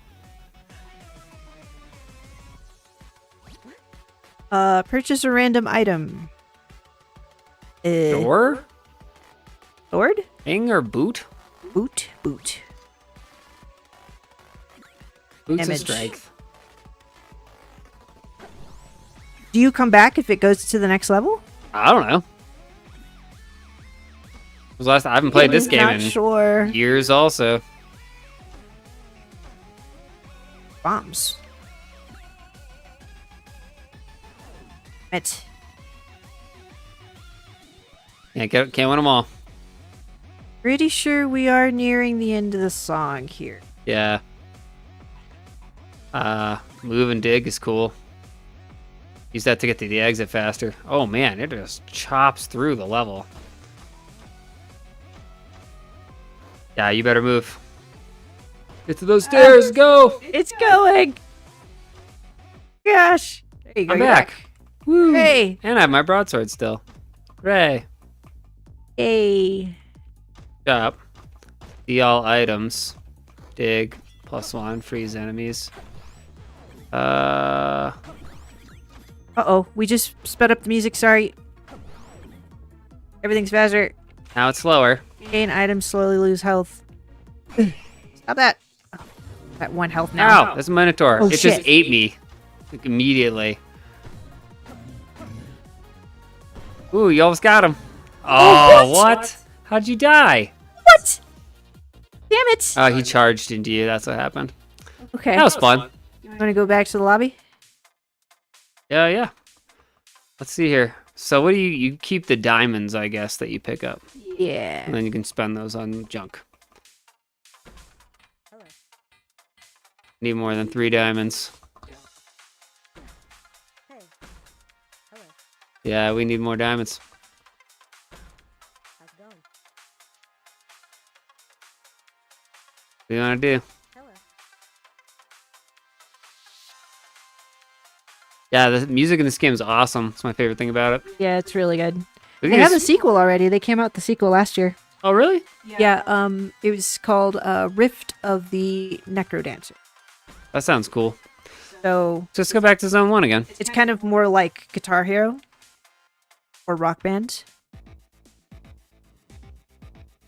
Purchase a random item. Door? Sword? Ing or boot? Boot. Boots Damage. of strength. Do you come back if it goes to the next level? I don't know. It was last I haven't played this game Not in sure. years also. Bombs. It. Yeah, can't win them all. Pretty sure we are nearing the end of the song here. Yeah. Move and dig is cool. Use that to get to the exit faster. Oh man, it just chops through the level. Yeah, you better move. Get to those stairs, go! It's going. Gosh. There you go. I'm you're back. Woo! Hey. And I have my broadsword still. Hooray. Hey. Shop. See all items. Dig. +1. Freeze enemies. Uh-oh. We just sped up the music. Sorry. Everything's faster. Now it's slower. Gain items, slowly lose health. Stop that. Oh, that 1 health now. Ow! That's a Minotaur. Oh, It just shit. ate me. Like, immediately. Ooh, you almost got him. Oh, what? How'd you die? What? Damn it. Oh, he charged into you. That's what happened. Okay. That was fun. You want to go back to the lobby? Yeah. Let's see here. So what do you keep the diamonds, I guess, that you pick up. Yeah. And then you can spend those on junk. Need more than 3 diamonds. Yeah, we need more diamonds. What do you want to do? Yeah, the music in this game is awesome. It's my favorite thing about it. Yeah, it's really good. Look They at have a this- sequel already. They came out the sequel last year. Oh, really? Yeah, it was called Rift of the Necrodancer. That sounds cool. So Just go back to Zone 1 again. it's kind of more like Guitar Hero or Rock Band.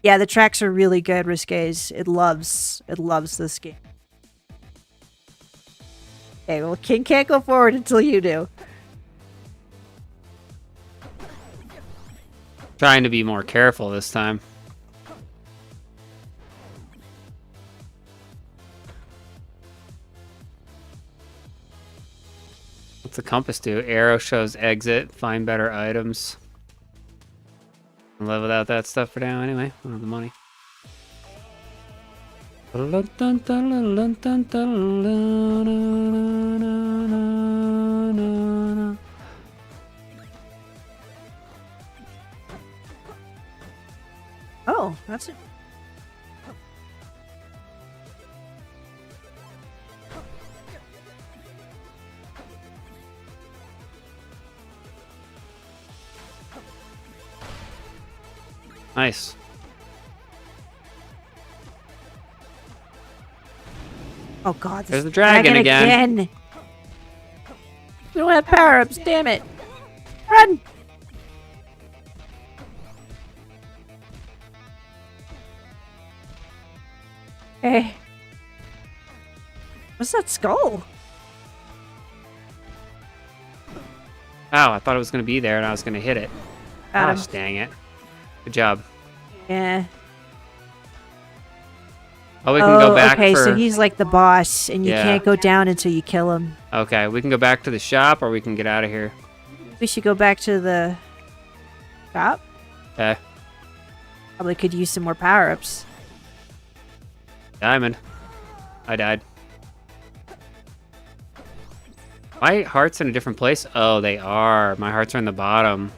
Yeah, the tracks are really good, Risques. It loves this game. Okay, well, King can't go forward until you do. Trying to be more careful this time. What's the compass do? Arrow shows exit. Find better items. I'll live without that stuff for now anyway. I don't have the money. Oh, that's it. Nice. Oh god, There's the dragon again. We don't have power-ups, damn it. Run! Hey. What's that skull? Wow, I thought it was going to be there and I was going to hit it. Got him. Gosh, dang it. Good job. Yeah. Oh, we can go back okay, for... so he's like the boss, and you Yeah. can't go down until you kill him. Okay, we can go back to the shop or we can get out of here. We should go back to the shop. Okay. Probably could use some more power-ups. Diamond. I died. My heart's in a different place? Oh, they are. My hearts are in the bottom.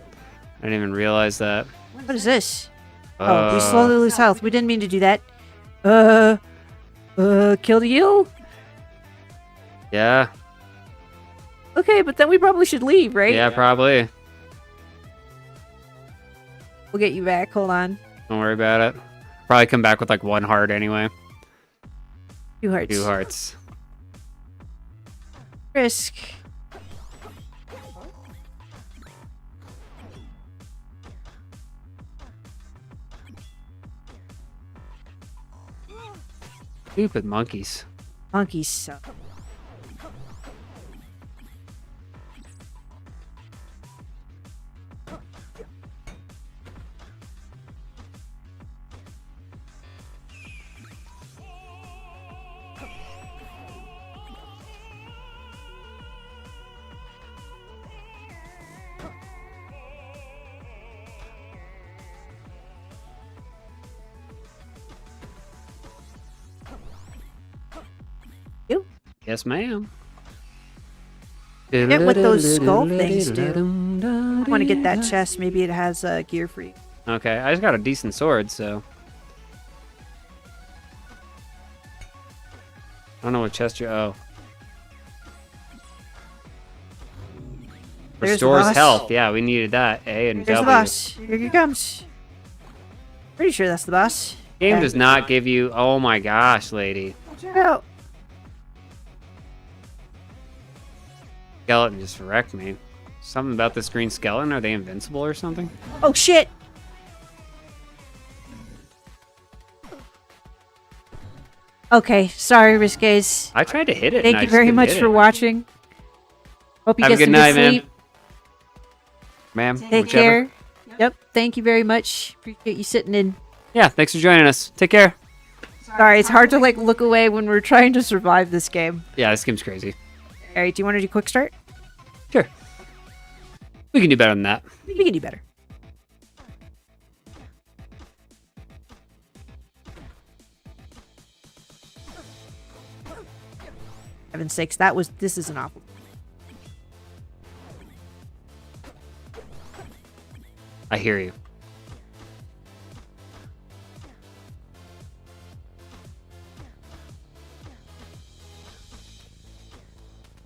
I didn't even realize that. What is this? Oh, we slowly lose health. We didn't mean to do that. Killed you? Yeah. Okay, but then we probably should leave, right? Yeah, probably. We'll get you back. Hold on. Don't worry about it. Probably come back with like 1 heart anyway. 2 hearts. 2 hearts. Risk. Stupid monkeys. Monkeys suck. Yes, ma'am. Get what those skull things do. I want to get that chest. Maybe it has gear for you. Okay, I just got a decent sword, so... I don't know what chest you... Oh. There's the Restores boss. health. Yeah, we needed that. A and Here's the W. boss. Here he comes. Pretty sure that's the boss. Game Yeah. does not give you... Oh my gosh, lady. Check it out. Skeleton just wrecked me. Something about this green skeleton? Are they invincible or something? Oh shit! Okay, sorry, Risques. I tried to hit it. Thank and I you just very couldn't much hit for it. watching. Hope you Have a get good some night, good man. sleep. Ma'am. Take whichever. care. Yep, thank you very much. Appreciate you sitting in. Yeah, thanks for joining us. Take care. Sorry, it's hard to like look away when we're trying to survive this game. Yeah, this game's crazy. Alright, do you want to do quick start? Sure. We can do better than that. We can do better. Heaven's sakes, this is an awful. I hear you.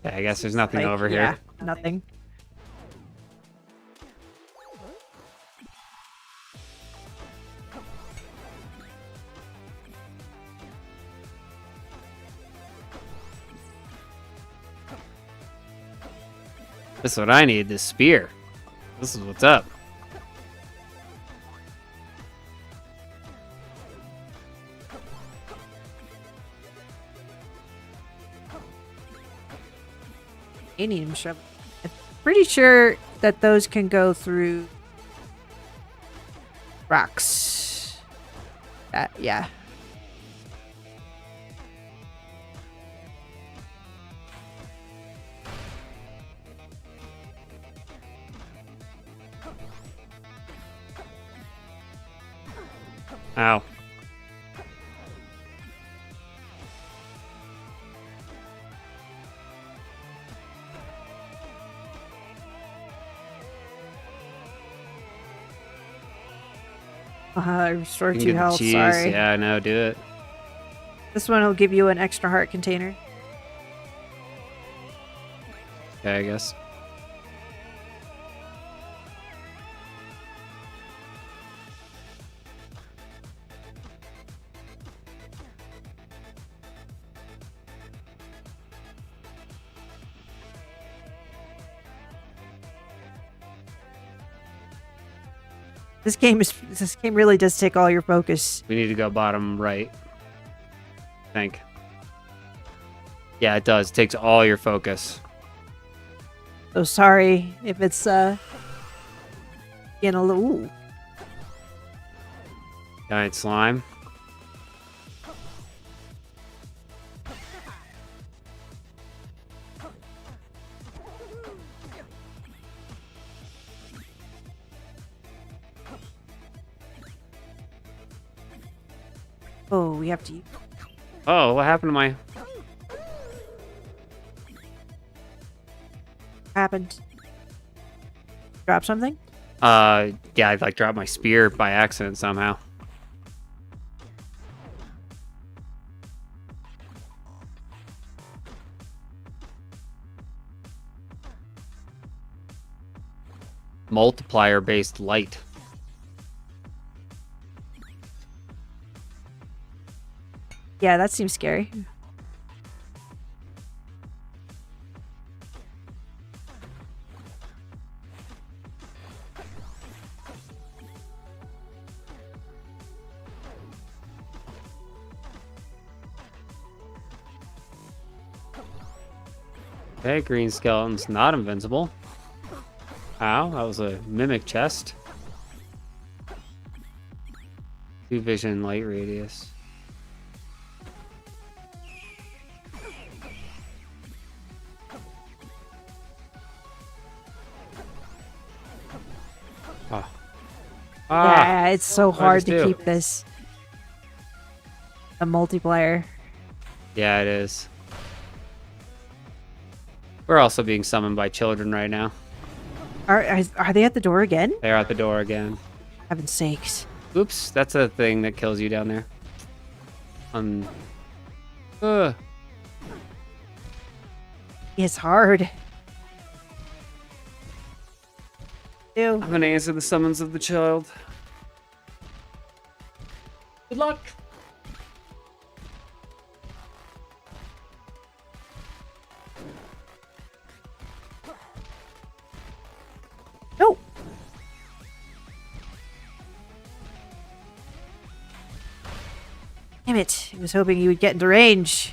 Yeah, I guess there's nothing Like, over yeah, here. nothing. This is what I need, this spear. This is what's up. Alien shovel. I'm pretty sure that those can go through Rocks. Yeah. Ow. Restore You 2 can get the health, cheese. sorry. Yeah, I know, do it. This one will give you an extra heart container. Okay, I guess. This game really does take all your focus. We need to go bottom right. I think. Yeah, it does. It takes all your focus. So sorry if it's getting a little. Ooh. Giant slime. Oh, we have to. Oh, what happened to my... Happened. Drop something? Yeah, I like dropped my spear by accident somehow. Multiplier based light. Yeah, that seems scary. Okay, green skeleton's not invincible. Ow, that was a mimic chest. 2 vision light radius. Oh. Yeah, it's so What hard did it to do? keep this a multiplier. Yeah, it is. We're also being summoned by children right now. Are they at the door again? They're at the door again. Heaven's sakes. Oops, that's a thing that kills you down there. Ugh. It's hard. Ew. I'm gonna answer the summons of the child. Good luck. No. Damn it. I was hoping you would get into range.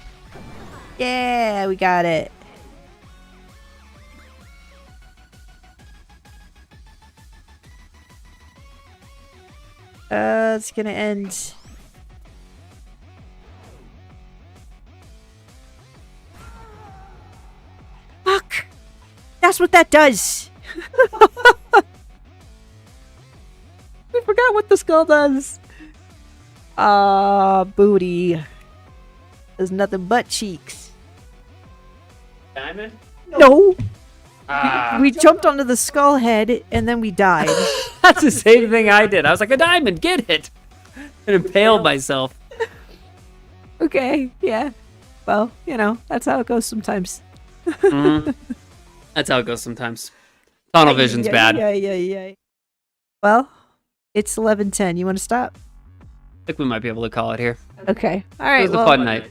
Yeah, we got it. It's gonna end. Fuck! That's what that does! I forgot what the skull does. Booty. There's nothing but cheeks. Diamond? No! Ah. We jumped onto the skull head and then we died. That's the same thing I did. I was like, a diamond, get it! And impaled myself. Okay, yeah. Well, you know, that's how it goes sometimes. Mhm. That's how it goes sometimes. Tunnel vision's bad. Yeah. Well, it's 11:10. You want to stop? I think we might be able to call it here. Okay. All It right. was a Well, fun night.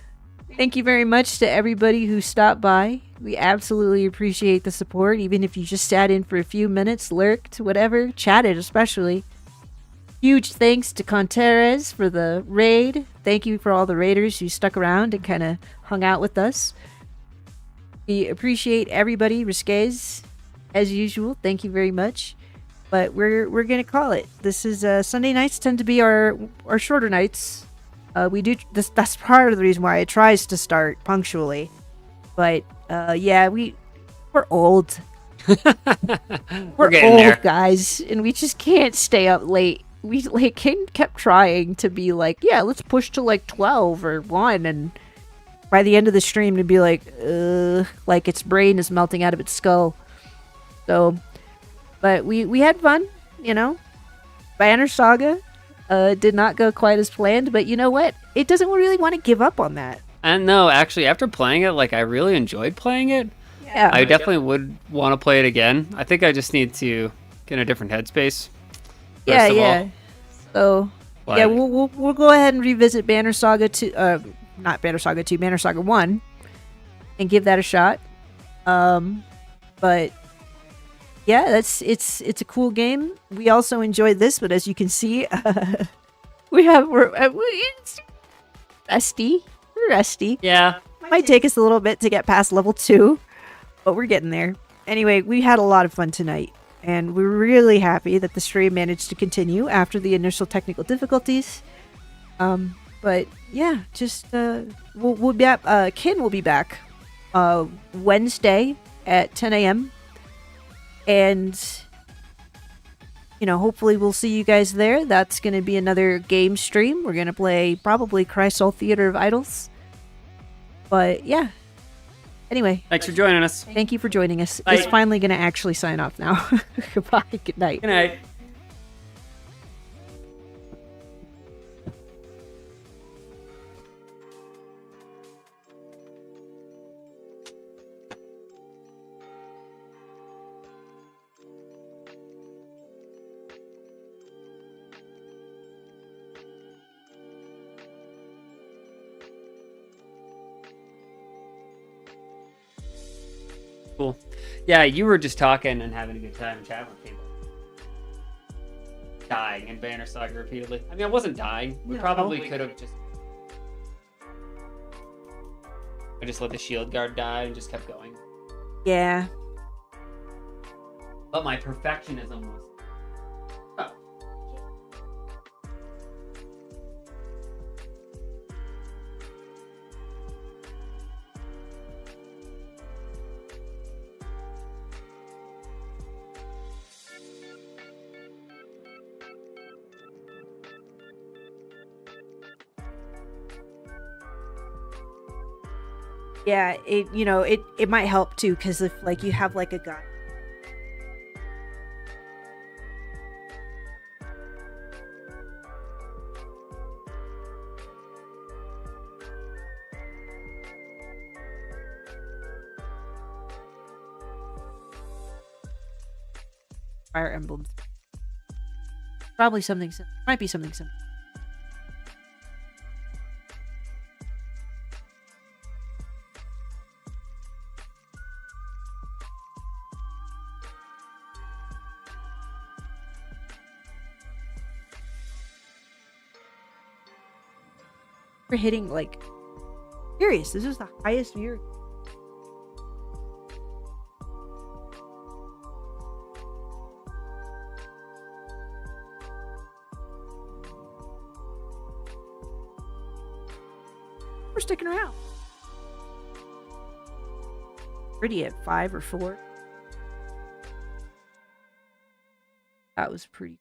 thank you very much to everybody who stopped by. We absolutely appreciate the support, even if you just sat in for a few minutes, lurked, whatever, chatted especially. Huge thanks to Contreras for the raid. Thank you for all the raiders who stuck around and kind of hung out with us. We appreciate everybody. Risquez, as usual, thank you very much. but we're gonna call it. This is Sunday nights tend to be our shorter nights. We do this. That's part of the reason why it tries to start punctually. But yeah, we're old. We're getting old there. guys, and we just can't stay up late. We like kept trying to be like, yeah, let's push to like 12 or 1, and by the end of the stream to be like its brain is melting out of its skull. So, but we had fun, you know. Banner Saga did not go quite as planned, but you know what? It doesn't really want to give up on that. And no, actually, after playing it, like I really enjoyed playing it. Yeah. I definitely would want to play it again. I think I just need to get in a different headspace. Yeah, First of yeah. all. So Like, yeah, we'll go ahead and revisit Banner Saga 2, not Banner Saga 2, Banner Saga 1, and give that a shot. But yeah, it's a cool game. We also enjoyed this, but as you can see, we're it's rusty. We're rusty. yeah. Might take us a little bit to get past level 2, but we're getting there. Anyway, we had a lot of fun tonight, and we're really happy that the stream managed to continue after the initial technical difficulties. But yeah, just we'll be back. Kin will be back Wednesday at 10 a.m. and you know, hopefully we'll see you guys there. That's going to be another game stream. We're going to play probably Chrysol Theater of Idols. But yeah. Anyway, Thanks for joining us. thank you for joining us. Bye. It's finally going to actually sign off now. Goodbye. Good night. Good night. Cool. Yeah, you were just talking and having a good time chatting with people. Dying in Banner Saga repeatedly. I mean, I wasn't dying. We No. probably could have just. I just let the shield guard die and just kept going. Yeah. But my perfectionism was. Oh. Yeah, it might help too, because if like you have like a guy. Fire emblems. Probably something. Might be something simple. We're hitting like. Serious. This is the highest viewer. We're sticking around. Pretty at 5 or 4. That was pretty